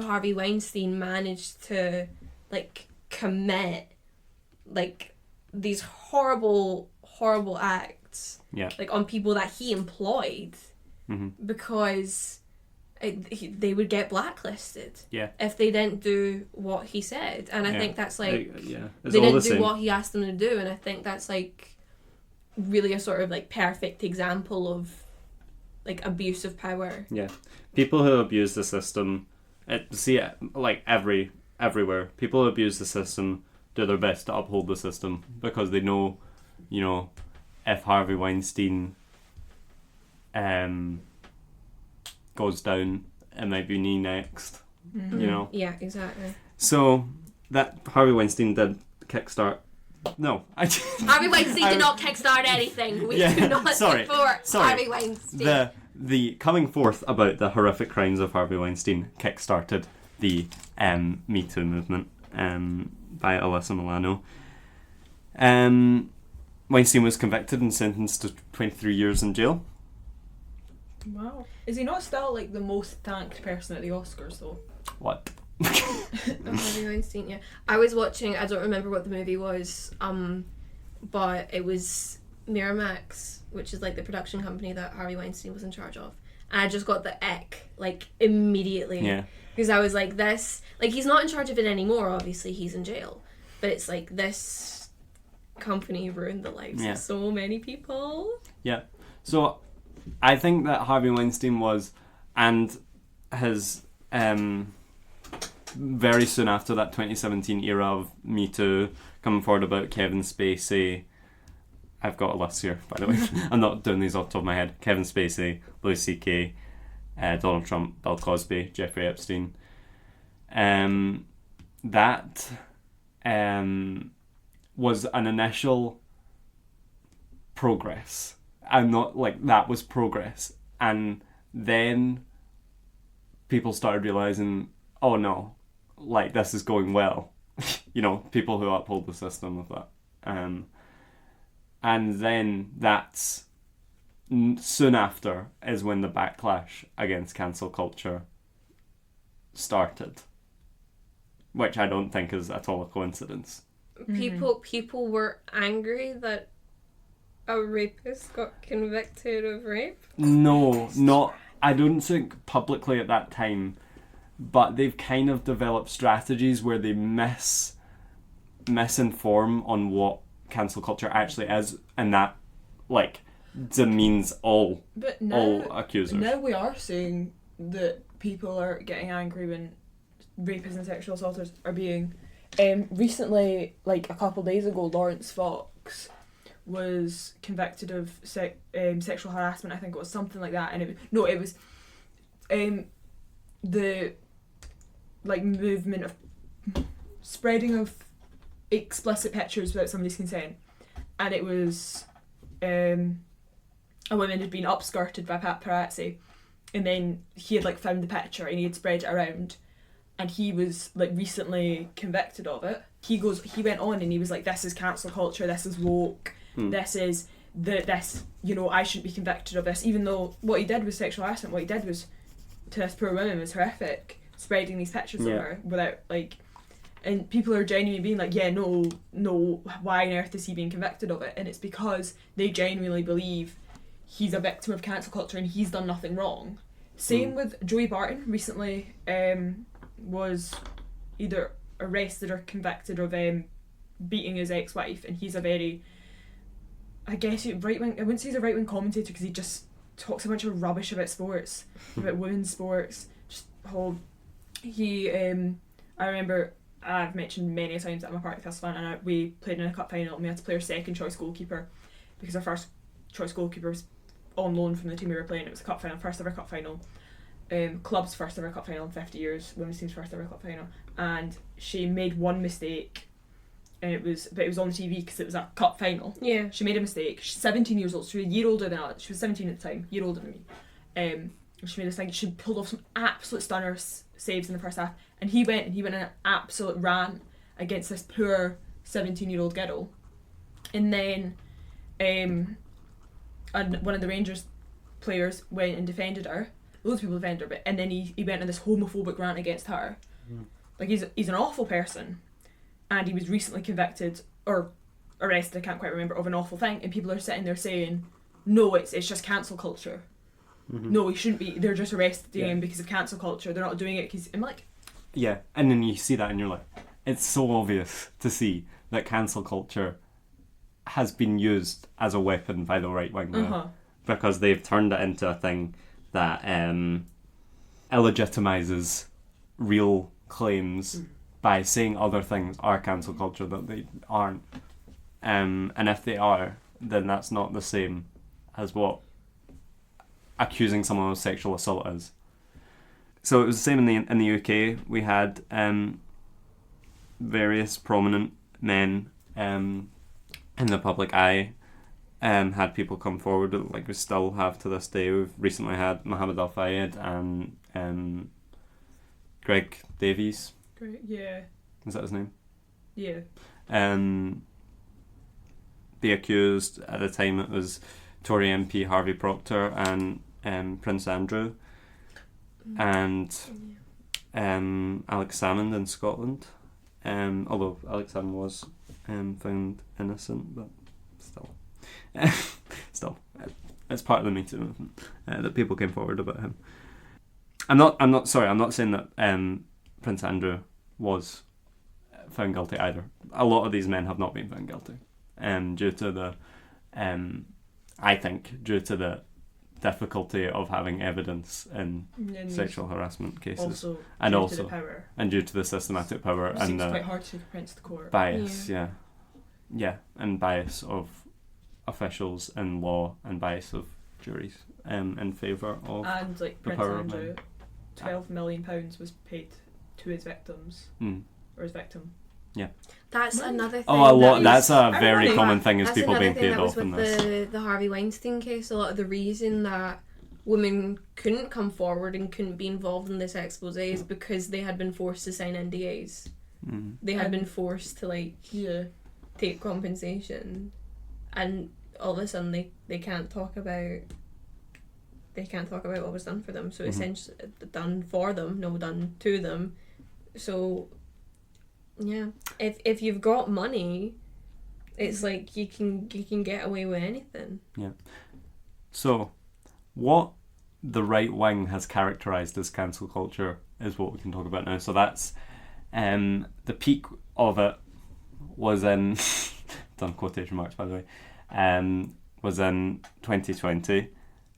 Harvey Weinstein managed to like commit like these horrible acts like on people that he employed, because they would get blacklisted Yeah. if they didn't do what he said. And I think that's like It's they all didn't the do same. what he asked them to do, and I think that's like really a sort of like perfect example of like abuse of power. Yeah, people who abuse the system, see it like everywhere. People who abuse the system do their best to uphold the system because they know, you know, if Harvey Weinstein goes down, it might be me next. You know. Yeah, exactly. So that Harvey Weinstein did kickstart. No, Harvey Weinstein did not kickstart anything. We do not support Harvey Weinstein. The coming forth about the horrific crimes of Harvey Weinstein kickstarted the Me Too movement by Alyssa Milano. Weinstein was convicted and sentenced to 23 years in jail. Wow. Is he not still like the most thanked person at the Oscars though? What? Harvey Weinstein, yeah. I was watching, I don't remember what the movie was, but it was Miramax, which is like the production company that Harvey Weinstein was in charge of. And I just got the ick, like, immediately. Yeah. Because I was like, this, like, he's not in charge of it anymore, obviously, he's in jail. But it's like, this company ruined the lives of so many people. Yeah. So, I think that Harvey Weinstein was, and his, very soon after that 2017 era of Me Too, coming forward about Kevin Spacey. I've got a list here, by the way. I'm not doing these off the top of my head. Kevin Spacey, Louis C.K., Donald Trump, Bill Cosby, Jeffrey Epstein. That was an initial progress. I'm not like that was progress. And then people started realising, oh no, like this is going well. You know, people who uphold the system of that. And then that's soon after is when the backlash against cancel culture started, which I don't think is at all a coincidence. People were angry that a rapist got convicted of rape. No, not. I don't think publicly at that time, but they've kind of developed strategies where they misinform on what cancel culture actually is, and that like demeans all accusers. Now we are seeing that people are getting angry when rapists and sexual assaulters are being recently, like a couple of days ago, Lawrence Fox was convicted of sexual harassment. I think it was something like that, and it was the like movement of spreading of explicit pictures without somebody's consent, and it was a woman had been upskirted by paparazzi, and then he had like found the picture and he had spread it around, and he was like recently convicted of it. He went on and he was like, this is cancel culture, this is woke, this is this, you know, I shouldn't be convicted of this, even though what he did was sexual harassment. What he did was to this poor woman was horrific, spreading these pictures of her without like. And people are genuinely being like, yeah, no, why on earth is he being convicted of it? And it's because they genuinely believe he's a victim of cancel culture and he's done nothing wrong. Same with Joey Barton, recently was either arrested or convicted of beating his ex-wife, and he's a very, I guess, right-wing, I wouldn't say he's a right-wing commentator because he just talks a bunch of rubbish about sports, about women's sports, just whole, I remember, I've mentioned many times that I'm a Partick Thistle fan, and we played in a cup final and we had to play our second choice goalkeeper because our first choice goalkeeper was on loan from the team we were playing. It was a cup final, first ever cup final, club's first ever cup final in 50 years, women's team's first ever cup final, and she made one mistake, and it was on the TV because it was a cup final. Yeah. She made a mistake. She's 17 years old, she was a year older than Alex. She was 17 at the time, year older than me. She made this thing, she pulled off some absolute stunner saves in the first half, and he went in an absolute rant against this poor 17-year-old girl. And then one of the Rangers players went and defended her. Loads of people defended her, and then he went on this homophobic rant against her. Like, he's an awful person, and he was recently convicted or arrested, I can't quite remember, of an awful thing, and people are sitting there saying, no, it's just cancel culture. no, he shouldn't be. They're just arresting Yeah. him because of cancel culture. They're not doing it because I'm like, Yeah, and then you see that and you're like, it's so obvious to see that cancel culture has been used as a weapon by the right wing now, because they've turned it into a thing that illegitimizes real claims by saying other things are cancel culture that they aren't. And if they are, then that's not the same as what accusing someone of sexual assault is. So it was the same in the UK. We had various prominent men in the public eye had people come forward, like we still have to this day. We've recently had Mohammed Al Fayed and Greg Davies. great, yeah, Is that his name? yeah. Be accused. At the time it was Tory MP Harvey Proctor and Prince Andrew and Alex Salmond in Scotland. Although Alex Salmond was found innocent, but still, it's part of the Me Too movement that people came forward about him. I'm not saying that Prince Andrew was found guilty either. A lot of these men have not been found guilty, due to the, I think, due to the difficulty of having evidence in sexual harassment cases, Also, and due also to the power. and due to the systematic power It and seems the quite hard to take a prince to court. bias, yeah, and bias of officials in law and bias of juries, in favour of And like the Prince power of Andrew, men. £12 million was paid to his victims or his victim. That's another thing. Oh, a lot. that That's is- a very ironic. common thing is That's people another being thing paid that was off in with this. the Harvey Weinstein case. A lot of the reason that women couldn't come forward and couldn't be involved in this expose is because they had been forced to sign NDAs. They had been forced to take compensation, and all of a sudden they can't talk about what was done for them. So essentially done for them, no done to them. So yeah, if you've got money, it's like you can get away with anything. Yeah. So, what the right wing has characterised as cancel culture is what we can talk about now. So that's the peak of it was in done quotation marks by the way, was in 2020,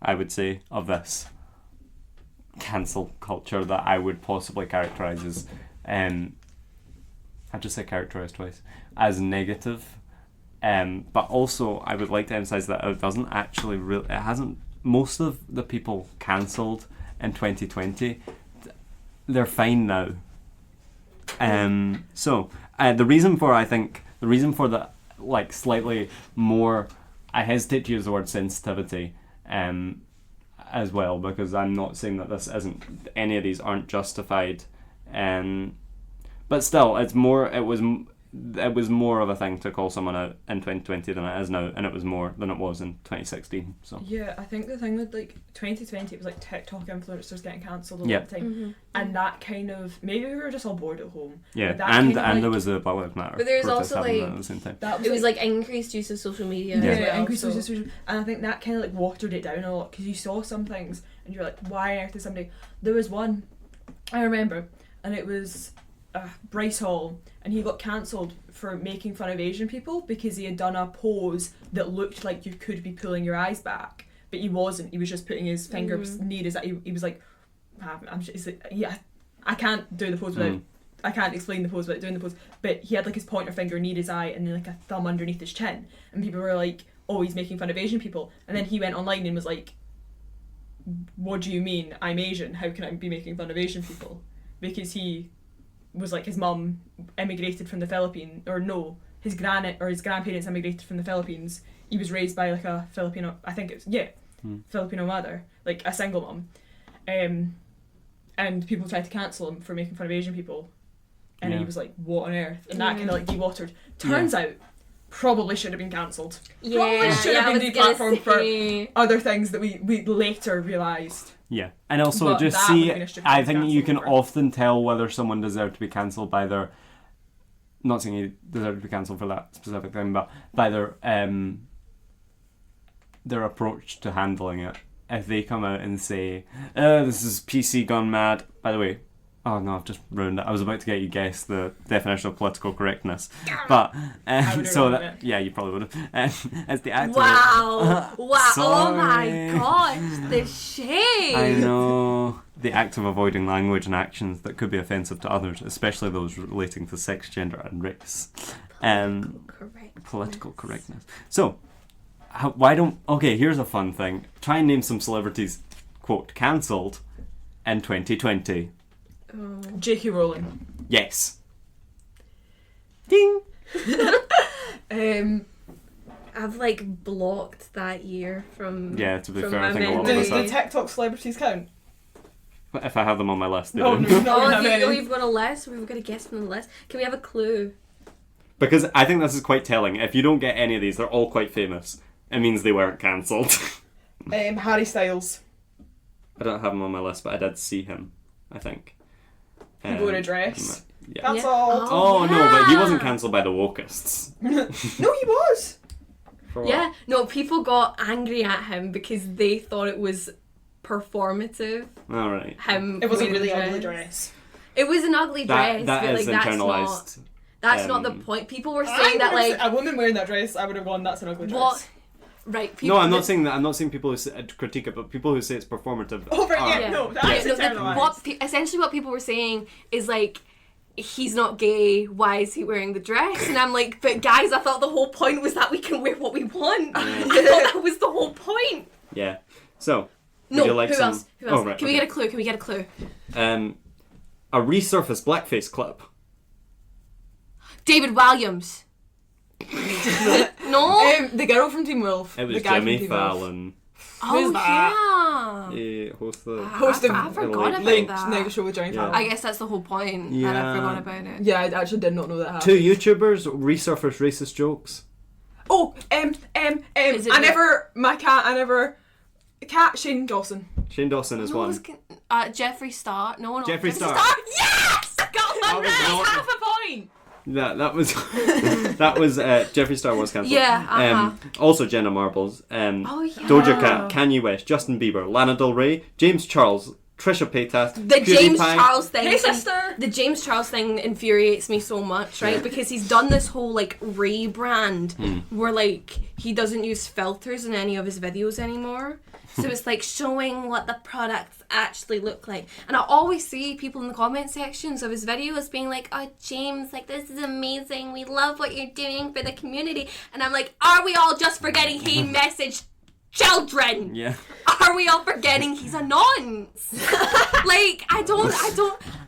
I would say, of this cancel culture that I would possibly characterise as I've just said characterised twice, as negative. But also I would like to emphasise that it doesn't actually it hasn't, most of the people cancelled in 2020, they're fine now. So the reason for the like slightly more, I hesitate to use the word sensitivity as well, because I'm not saying that this isn't, any of these aren't justified, but still it was more of a thing to call someone out in 2020 than it is now, and it was more than it was in 2016. So yeah, I think the thing with like 2020, it was like TikTok influencers getting cancelled a lot of the time, and that kind of, maybe we were just all bored at home. yeah, but that and kind of, like, there was the Black Lives Matter. But there's protest also, happening like, at the same time. that It was like increased use of social media. Yeah. as well, increased so- social, and I think that kind of like watered it down a lot, because you saw some things and you're like, why on earth is somebody? There was one I remember, and it was Bryce Hall, and he got cancelled for making fun of Asian people because he had done a pose that looked like you could be pulling your eyes back, but he wasn't. He was just putting his fingers near his. He was like, he's like, yeah, I can't do the pose without. I can't explain the pose without doing the pose. But he had like his pointer finger near his eye and then like a thumb underneath his chin, and people were like, "Oh, he's making fun of Asian people." And then he went online and was like, "What do you mean? I'm Asian. How can I be making fun of Asian people?" Because he was like, his mum emigrated from the Philippines, or no, his grandparents emigrated from the Philippines. He was raised by like a Filipino, I think it was, Filipino mother, like a single mum, and people tried to cancel him for making fun of Asian people, and he was like, what on earth? And that kind of like dewatered. Turns out, probably should have been cancelled. Probably should have been deplatformed for other things that we later realised. Yeah, and also But just that see, would've been a stupid I thing to think you can cancel over. often tell whether someone deserved to be cancelled by their, not saying he deserved to be cancelled for that specific thing, but by their approach to handling it. if they come out and say, this is PC gone mad. By the way, oh no, I've just ruined it. I was about to get you guess the definition of political correctness. But, so that, yeah, you probably would have. It's the act Wow. Wow. Oh my Sorry. gosh. The shade. I know. The act of avoiding language and actions that could be offensive to others, especially those relating to sex, gender, and race. Political correctness. So, why don't... Okay, here's a fun thing. Try and name some celebrities, quote, cancelled in 2020. J.K. Rowling. Yes. Ding! I've like blocked that year from... Yeah, to be from fair, I my think a lot of memory. us Do have. TikTok celebrities count? If I have them on my list, they Oh, do. no, no, we have any. You've got a list. We've got a guess from the list. Can we have a clue? Because I think this is quite telling. If you don't get any of these, they're all quite famous. It means they weren't cancelled. Harry Styles. I don't have him on my list, but I did see him, I think. He wore a dress. Yeah. Cancelled. Oh, no, but he wasn't cancelled by the wokists. No, he was. For what? Yeah. No, people got angry at him because they thought it was performative. All right. Him. It was a wearing really the ugly dress. It was an ugly dress, That but is like internalised. that's not the point. People were saying that like a woman wearing that dress, I would have gone, that's an ugly dress. what? Right. People, No, I'm not saying that. I'm not saying people who critique it, but people who say it's performative. Oh, right, are- yeah, no, that Yeah, is no, internalised. essentially what people were saying is like, he's not gay, why is he wearing the dress? And I'm like, but guys, I thought the whole point was that we can wear what we want. I thought that was the whole point. Yeah. So, No, would you like who some... else? Who else? Oh, right, Can we get a clue? Can we get a clue? a resurfaced blackface clip. David Williams. No? The girl from Teen Wolf. It was the guy Jimmy from Teen Wolf. Fallon. Oh, that? yeah. Host the... Host of I forgot about Late that. Night Show with Jimmy Yeah. Fallon. I guess that's the whole point, that I Yeah. forgot about it. Yeah, I actually did not know that happened. 2 YouTubers resurfaced racist jokes. Oh, Is it Shane Dawson. Shane Dawson is one. Jeffree Star. No. Jeffree Star. Yes! Got that right! not- Half a point! That was that was Jeffree Star was cancelled. Yeah, Also Jenna Marbles. yeah. Doja Cat, Kanye West, Justin Bieber, Lana Del Rey, James Charles, Trisha Paytas, The James PewDiePie. Charles thing. Hey, sister! The James Charles thing infuriates me so much, right? Yeah. Because he's done this whole like rebrand Hmm. where like he doesn't use filters in any of his videos anymore. So it's like showing what the products actually look like. And I always see people in the comment sections of his videos being like, oh, James, like, this is amazing. We love what you're doing for the community. And I'm like, are we all just forgetting he messaged children? Yeah. Are we all forgetting he's a nonce? Like, I don't, and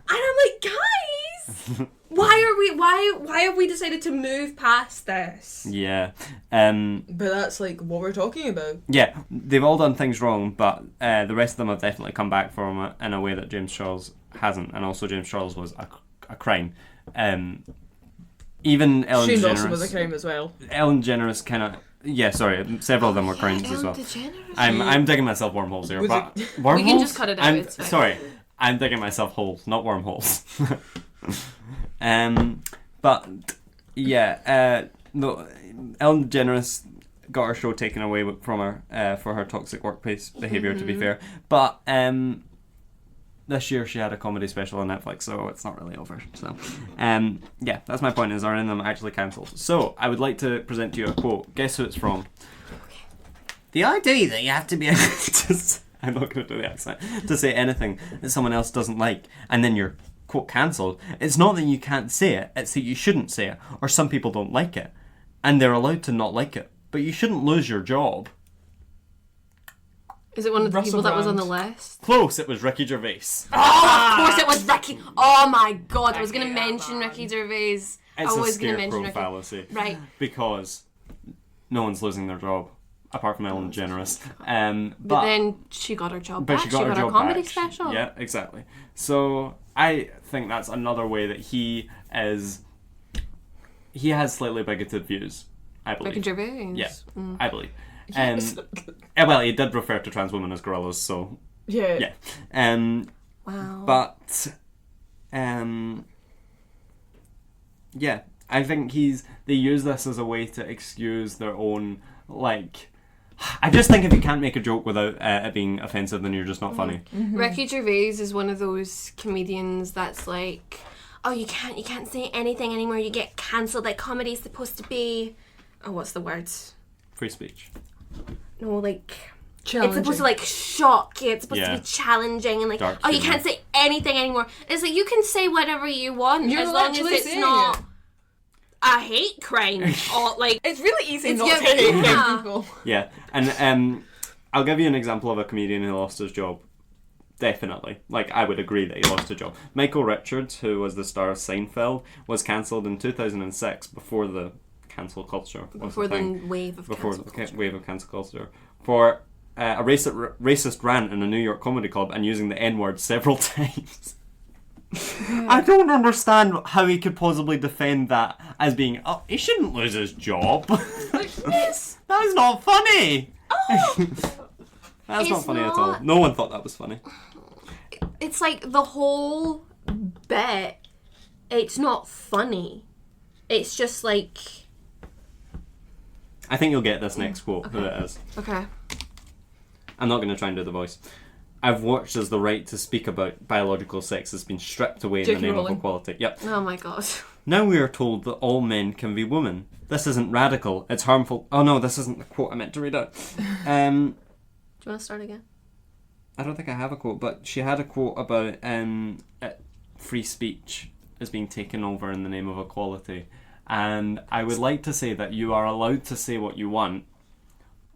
I'm like, guys, why have we decided to move past this? Yeah. But that's like what we're talking about. Yeah, they've all done things wrong, but the rest of them have definitely come back from it in a way that James Charles hasn't, and also James Charles was a crime. Even Ellen Shane DeGeneres Dawson was a crime as well. Ellen DeGeneres kind of... Yeah, sorry, several of them were crimes as well. I'm digging myself wormholes here, Was but... it- Wormholes? We can just cut it out, it's fine. Sorry, I'm digging myself holes, not wormholes. But, yeah, no, Ellen DeGeneres got her show taken away from her for her toxic workplace behaviour, to be fair. But this year she had a comedy special on Netflix, so it's not really over. So, yeah, that's my point, is are any of them actually cancelled? So, I would like to present to you a quote. Guess who it's from? The idea that you have to be able to... I'm not going to do the accent. To say anything that someone else doesn't like, and then you're, quote, cancelled. It's not that you can't say it, it's that you shouldn't say it. Or some people don't like it. And they're allowed to not like it. But you shouldn't lose your job. Is it one of the Russell people that was on the Brand. list? Close, it was Ricky Gervais. Oh, of course it was Ricky. Oh my god, I was going to mention Ricky Gervais. It's I a was going to mention scarecrow Ricky. fallacy. Right. Because no one's losing their job. Apart from Ellen DeGeneres. But then she got her job But back. she got her her job comedy back. special. Yeah, exactly. So I think that's another way that he has slightly bigoted views, I believe. Ricky Gervais. Yeah, Mm. I believe. Well, he did refer to trans women as gorillas, so Yeah. yeah. Wow. But yeah, I think they use this as a way to excuse their own like I just think if you can't make a joke without it being offensive, then you're just not funny. Ricky Gervais is one of those comedians that's like, oh, you can't say anything anymore. You get cancelled. Like comedy's supposed to be, oh, what's the words? Free speech. No, like Challenging. it's supposed to like shock you. It's supposed Yeah. to be challenging and like, Dark oh, you humour. can't say anything anymore. It's like you can say whatever you want You're as long as literally it's saying not it. a hate crime or like. It's really easy It's not your- to hate yeah. people. Yeah, and I'll give you an example of a comedian who lost his job. Definitely. Like, I would agree that he lost a job. Michael Richards, who was the star of Seinfeld, was cancelled in 2006 before the cancel culture was Before a the thing. wave of Before cancel the culture. wave of cancel culture. For a racist rant in a New York comedy club and using the N-word several times. I don't understand how he could possibly defend that as being, oh, he shouldn't lose his job. It's That's not funny! That's It's not funny at all. not. No one thought that was funny. it's like the whole bit. It's not funny. It's just like I think you'll get this next quote, who it is. okay. I'm not going to try and do the voice. I've watched as the right to speak about biological sex has been stripped away in J.K. the name Rowling. of equality. Yep. Oh my god. Now we are told that all men can be women. This isn't radical. It's harmful. Oh no, this isn't the quote I meant to read out. Do you want to start again? I don't think I have a quote, but she had a quote about free speech is being taken over in the name of equality. And I would like to say that you are allowed to say what you want,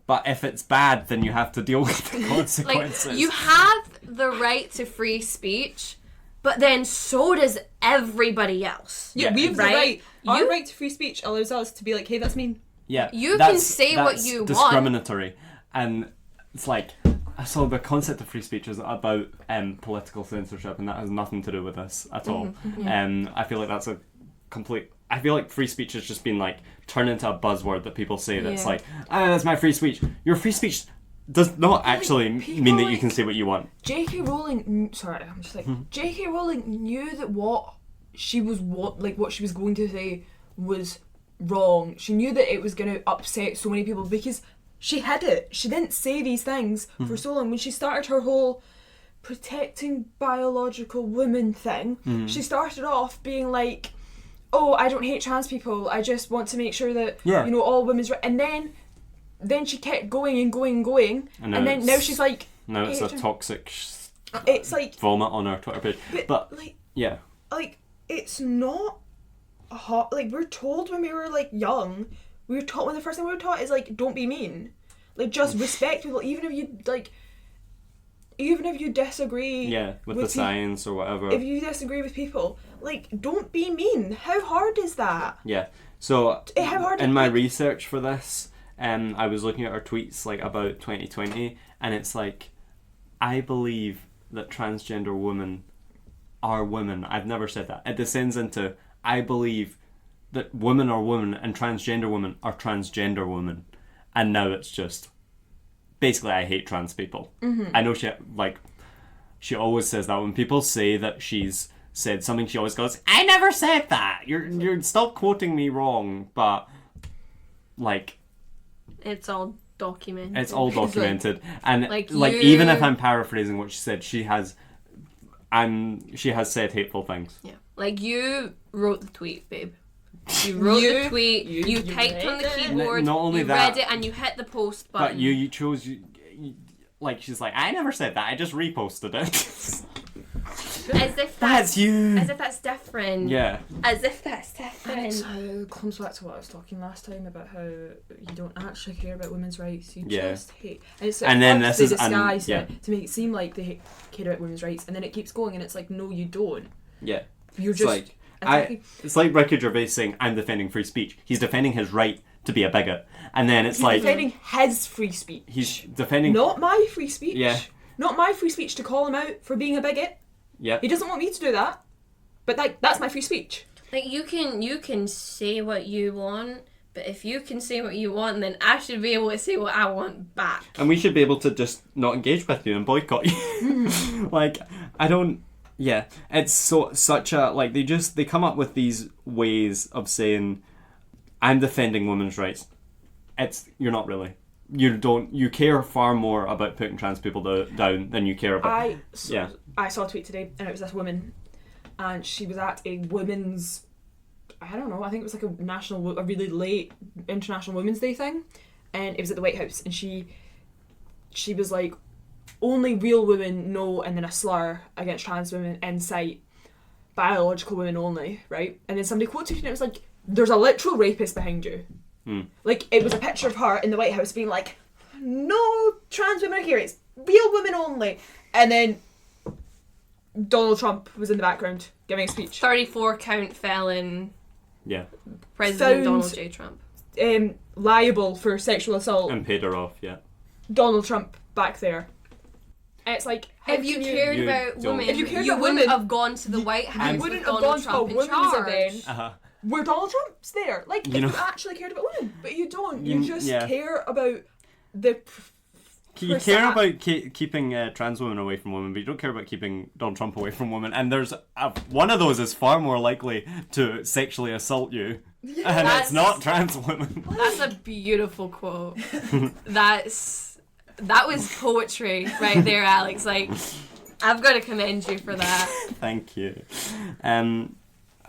but if it's bad, then you have to deal with the consequences. Like you have the right to free speech, but then so does everybody else. Yeah, Yeah, we have the right? right. Our You- right to free speech allows us to be like, hey, that's mean. Yeah, You that's- can say what that's you want. discriminatory, and it's like, so the concept of free speech is about political censorship, and that has nothing to do with this at all. I feel like that's a complete. I feel like free speech has just been like turned into a buzzword that people say. That's Yeah. like, that's my free speech. Your free speech does not actually people mean that you like- can say what you want. J.K. Rowling. Sorry, I'm just like J.K. Rowling knew that what she was what she was going to say was wrong. She knew that it was going to upset so many people because she hid it. She didn't say these things for so long. When she started her whole protecting biological women thing, she started off being like, "Oh, I don't hate trans people. I just want to make sure that Yeah. all women's right." And then she kept going and going and going, And and now then it's- now she's like, Now it's a "Hate toxic it's like, vomit on our Twitter page. But like yeah, it's not hot. Like we're told when we were like young, we were taught when the first thing we were taught is like, don't be mean, like just respect people, even if you disagree. yeah, with the peop- science or whatever. If you disagree with people, like don't be mean. How hard is that? Yeah. So How hard in is my it? research for this, I was looking at her tweets like about 2020, and it's like, I believe that transgender women are women. I've never said that. It descends into I believe that women are women and transgender women are transgender women, and now it's just basically I hate trans people. I know she always says that when people say that she's said something, she always goes, "I never said that. You're stop quoting me wrong." But like, It's all documented. it's all documented, and Like, even if you- I'm paraphrasing what she said, she has said hateful things. Yeah. Like you wrote the tweet, babe. You wrote the tweet. You typed on the read it. keyboard. Not only you that, read it and you hit the post button. But you chose like she's like, "I never said that. I just reposted it." as if That's you. As if that's different. Yeah. As if that's And it's different. how it comes back to what I was talking last time about how you don't actually care about women's rights. You Yeah. just hate. And it's And then purposely this is- and- disguised yeah. to make it seem like they care about women's rights, and then it keeps going, and it's like, no, you don't. Yeah. You're It's just like attacking- it's like Ricky Gervais saying, "I'm defending free speech." He's defending his right to be a bigot, and then it's He's like defending his free speech. he's defending. Not my free speech. Yeah. Not my free speech to call him out for being a bigot. Yeah. He doesn't want me to do that. But that's my free speech. Like you can say what you want, but if you can say what you want, then I should be able to say what I want back. And we should be able to just not engage with you and boycott you. Like, I don't. Yeah, it's such a like they come up with these ways of saying, "I'm defending women's rights." You're not really. you care far more about putting trans people down than you care about. I saw a tweet today, and it was this woman, and she was at a women's, I don't know, I think it was like a really late International Women's Day thing, and it was at the White House, and she was like, only real women know, and then a slur against trans women in sight, biological women only, right? And then somebody quoted it, and it was like, there's a literal rapist behind you. Like, it was a picture of her in the White House being like, no trans women are here, it's real women only. And then Donald Trump was in the background giving a speech. 34 count felon. Yeah. President Donald J. Trump. Liable for sexual assault. And paid her off, yeah. Donald Trump back there. It's like, if you cared about women, if you cared you about wouldn't women, have gone to the White House. You wouldn't with have Donald gone to a Trump in women's charge. event where Donald Trump's there. Like, if you actually cared about women, but you don't. You just care about the. You care about keeping trans women away from women, but you don't care about keeping Donald Trump away from women. And there's one of those is far more likely to sexually assault you, and it's not trans women. That's a beautiful quote. That was poetry right there, Alex. Like, I've got to commend you for that. Thank you.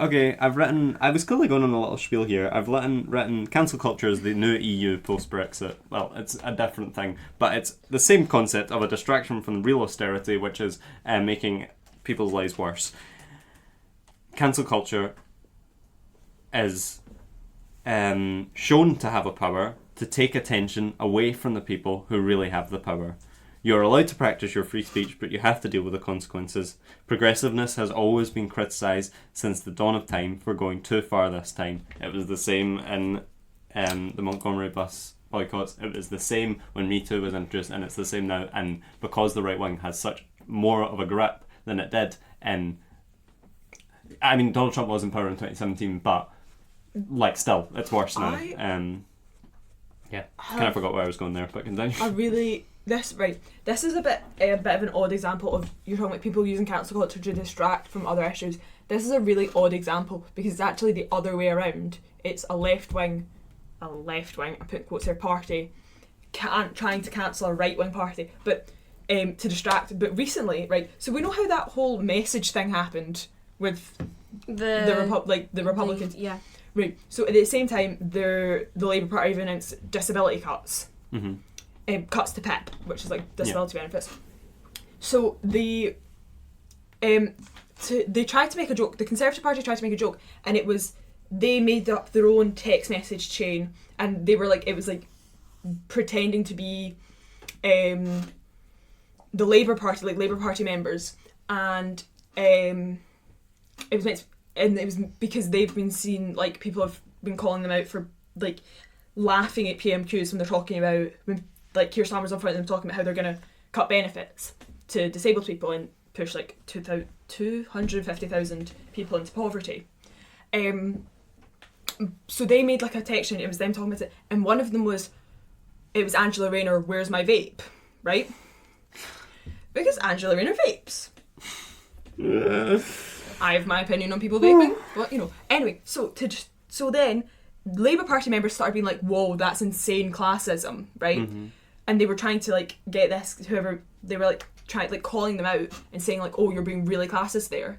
Okay, I was clearly going on a little spiel here. I've written cancel culture is the new EU post-Brexit. Well, it's a different thing, but it's the same concept of a distraction from real austerity, which is making people's lives worse. Cancel culture is shown to have a power to take attention away from the people who really have the power. You're allowed to practice your free speech, but you have to deal with the consequences. Progressiveness has always been criticised since the dawn of time for going too far this time. It was the same in the Montgomery bus boycotts. It was the same when Me Too was introduced, and it's the same now. And because the right wing has such more of a grip than it did Donald Trump was in power in 2017, but like still, it's worse now. Kind of forgot where I was going there, but continue. This is a bit of an odd example of, you're talking about people using cancel culture to distract from other issues. This is a really odd example because it's actually the other way around. It's a left wing, I put quotes there, party trying to cancel a right wing party, but to distract. But recently, right? So we know how that whole message thing happened with the Republicans. Yeah. Right. So at the same time, the Labour Party have announced disability cuts. Mm-hmm. Cuts to PIP, which is like disability benefits. So they tried to make a joke. The Conservative Party tried to make a joke, and it was, they made up their own text message chain, and they were like, it was like pretending to be the Labour Party, like Labour Party members, and it was because they've been seen, like, people have been calling them out for like laughing at PMQs when they're talking about, when like Keir Starmer's on front of them talking about how they're going to cut benefits to disabled people and push like 250,000 people into poverty. So they made like a text chain, it was them talking about it, and one of them was, it was Angela Rayner, where's my vape, right? Because Angela Rayner vapes. I have my opinion on people vaping, but you know. Anyway, so then Labour Party members started being like, whoa, that's insane classism, right? Mm-hmm. And they were trying to like get this, whoever, they were like trying, like calling them out and saying like, oh, you're being really classist there.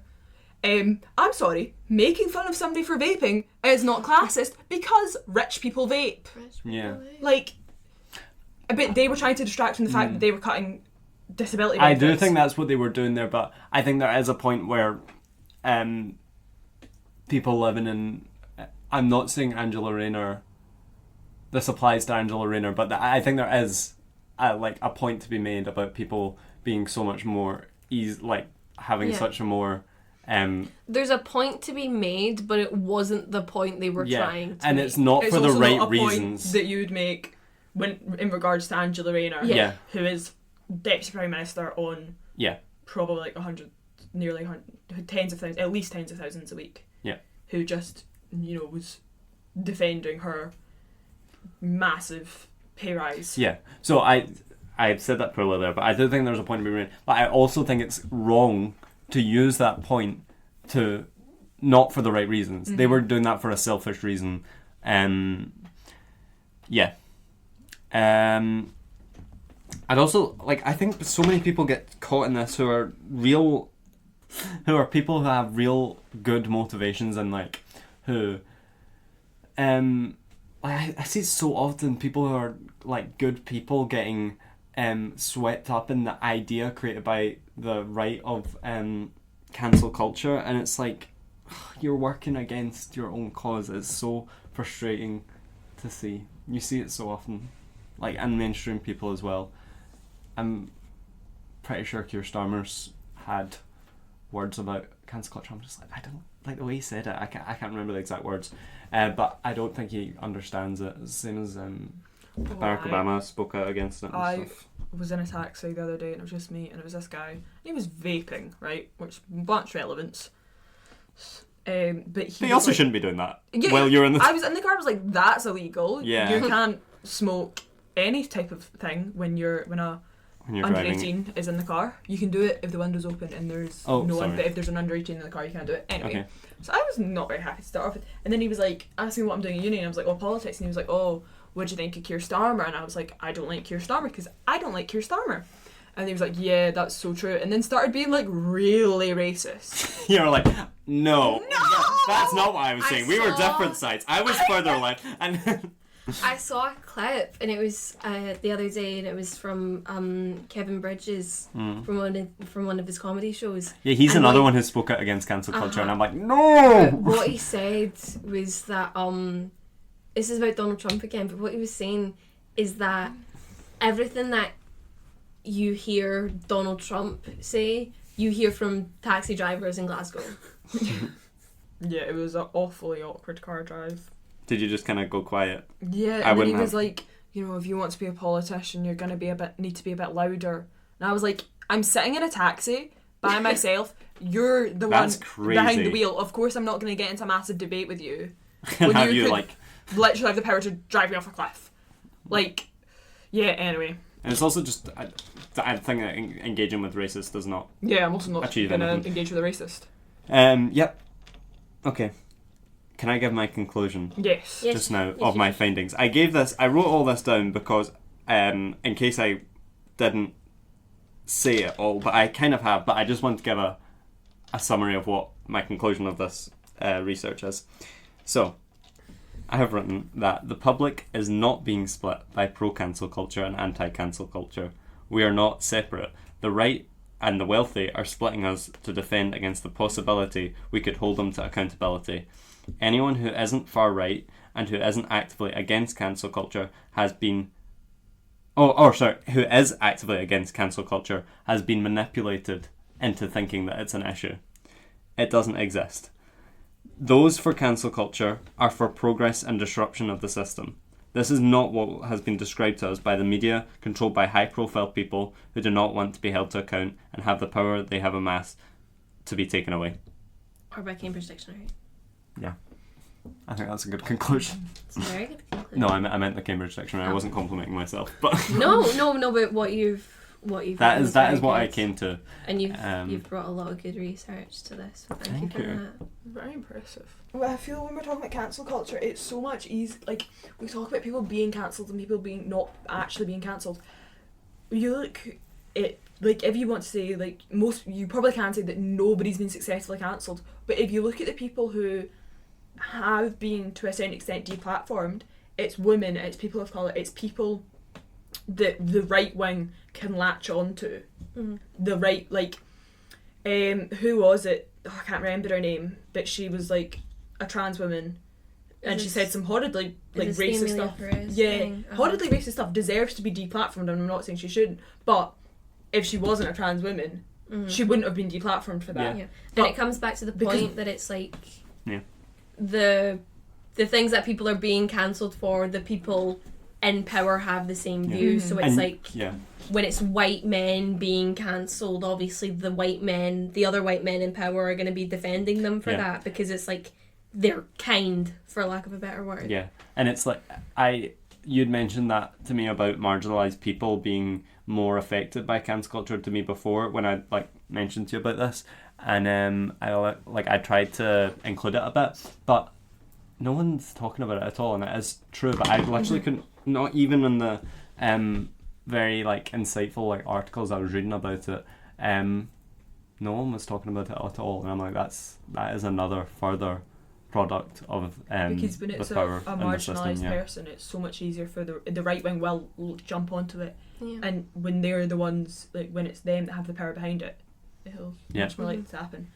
I'm sorry, making fun of somebody for vaping is not classist because rich people vape. Like, but they were trying to distract from the fact that they were cutting disability benefits. I do think that's what they were doing there, but I think there is a point where people living in, I'm not saying Angela Rayner, this applies to Angela Rayner, but I think there is a point to be made about people being so much more having such a more there's a point to be made, but it wasn't the point they were trying to and make. It's not for the right not a reasons point that you would make when in regards to Angela Rayner, who is Deputy Prime Minister on probably like 100, nearly 100, tens of thousands, at least tens of thousands a week, who just, you know, was defending her massive pay rise. So I said that poorly there, but I do think there's a point to be made. But I also think it's wrong to use that point to not for the right reasons. Mm-hmm. They were doing that for a selfish reason. I'd also, like, I think so many people get caught in this who are people who have real good motivations and, like, who, I see it so often, people who are, like, good people getting swept up in the idea created by the right of cancel culture, and it's like, you're working against your own cause. It's so frustrating to see. You see it so often, like, and mainstream people as well. I'm pretty sure Keir Starmer's had words about cancel culture. I'm just like, I don't like the way he said it. I can't remember the exact words, but I don't think he understands it. Same as Barack Obama spoke out against it and stuff. I was in a taxi the other day and it was just me and it was this guy. He was vaping, right, which much relevance. But he also like, shouldn't be doing that. Yeah, while you're in the. I was in the car. I was like, "That's illegal. Yeah. You can't smoke any type of thing when you're under driving. 18 is in the car. You can do it if the window's open and there's no one. But if there's an under 18 in the car, you can't do it anyway." Okay. So I was not very happy to start off with. And then he was like, asking me what I'm doing in uni, and I was like, "Oh, politics." And he was like, "Oh, what do you think of Keir Starmer?" And I was like, "I don't like Keir Starmer because I don't like Keir Starmer." And he was like, "Yeah, that's so true." And then started being like really racist. You're like, no, that's not what I was saying. We were different sides. I was further left, and I saw a clip, and it was the other day, and it was from Kevin Bridges from one of his comedy shows. Yeah, he's and another one who spoke out against cancel culture, and I'm like, no. But what he said was that this is about Donald Trump again. But what he was saying is that everything that you hear Donald Trump say, you hear from taxi drivers in Glasgow. Yeah, it was an awfully awkward car drive. Did you just kind of go quiet? Yeah, and then he was like, you know, if you want to be a politician, you're gonna need to be a bit louder. And I was like, I'm sitting in a taxi by myself. You're the one behind the wheel. Of course, I'm not gonna get into a massive debate with you. When you could literally have the power to drive me off a cliff. Like, yeah. Anyway. And it's also just, I think that engaging with racists does not. Yeah, I'm also not achieve gonna anything. engage with a racist. Yep. Okay. Can I give my conclusion? Yes. Just now of my findings. I wrote all this down because, in case I didn't say it all, but I kind of have, but I just want to give a summary of what my conclusion of this research is. So, I have written that the public is not being split by pro-cancel culture and anti-cancel culture. We are not separate. The right and the wealthy are splitting us to defend against the possibility we could hold them to accountability. Anyone who isn't far right and who isn't actively against cancel culture who is actively against cancel culture has been manipulated into thinking that it's an issue. It doesn't exist. Those for cancel culture are for progress and disruption of the system. This is not what has been described to us by the media, controlled by high-profile people who do not want to be held to account and have the power they have amassed to be taken away. Or by Cambridge Dictionary. Yeah. I think that's a good conclusion. It's a very good conclusion. No, I meant the Cambridge Dictionary. I wasn't complimenting myself, but no. But what you've that is what I came to. And you've brought a lot of good research to this. So thank you for that. Very impressive. Well, I feel when we're talking about cancel culture, it's so much easier. Like, we talk about people being cancelled and people being not actually being cancelled. You look at, like, if you want to say, like, you probably can say that nobody's been successfully cancelled, but if you look at the people who have been to a certain extent deplatformed, it's women, it's people of colour, it's people that the right wing can latch onto. The right, like, who was it? Oh, I can't remember her name, but she was like a trans woman, and she said some horridly like racist stuff. Horridly racist stuff. Deserves to be deplatformed, and I'm not saying she shouldn't, but if she wasn't a trans woman, she wouldn't have been deplatformed for that. Yeah. And it comes back to the point that it's like the things that people are being cancelled for, the people in power have the same views. So it's when it's white men being cancelled, obviously the other white men in power are going to be defending them for that, because it's like they're kind, for lack of a better word. Yeah, and it's like you'd mentioned that to me about marginalised people being more affected by cancel culture to me before when I mentioned to you about this, and I tried to include it a bit, but no one's talking about it at all, and it is true. But I literally couldn't, not even in the very like insightful like articles I was reading about it, no one was talking about it at all, and I'm like, that is another further product of because when the it's power a in the system, marginalised yeah. person, it's so much easier for the right wing will jump onto it, Yeah. and when they're the ones, like when it's them that have the power behind it, it'll Yeah. much more likely to happen.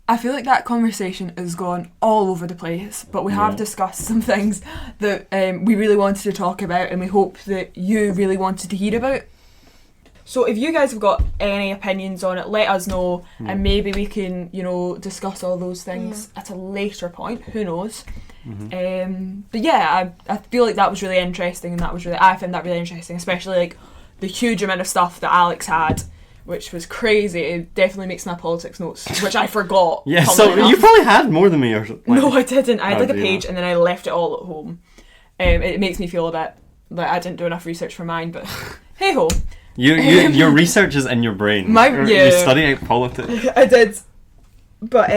I feel like that conversation has gone all over the place, but we have discussed some things that we really wanted to talk about, and we hope that you really wanted to hear about. So if you guys have got any opinions on it, let us know, and maybe we can, discuss all those things at a later point. Who knows? But yeah, I feel like that was really interesting, and I found that really interesting, especially like the huge amount of stuff that Alex had, which was crazy. It definitely makes my politics notes, which I forgot. Yeah, so you probably had more than me, or something. No, I didn't. I had like a dear. page, and then I left it all at home. It makes me feel a bit like I didn't do enough research for mine, but hey ho. Your research is in your brain. You study politics. I did, but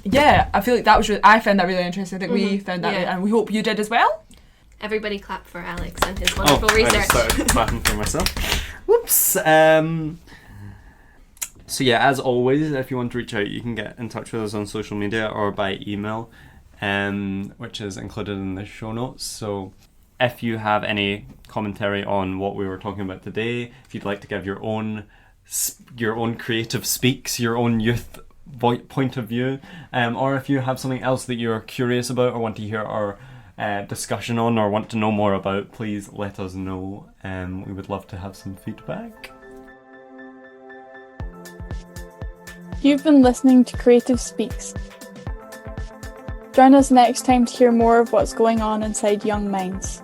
yeah, I feel like that was. I found that really interesting. I think we found that, and we hope you did as well. Everybody clap for Alex and his wonderful research. I just started clapping for myself. Whoops. So yeah, as always, if you want to reach out, you can get in touch with us on social media or by email, which is included in the show notes. So if you have any commentary on what we were talking about today, if you'd like to give your own creative speaks, your own youth point of view, or if you have something else that you're curious about or want to hear our discussion on or want to know more about, please let us know. We would love to have some feedback. You've been listening to Creative Speaks. Join us next time to hear more of what's going on inside young minds.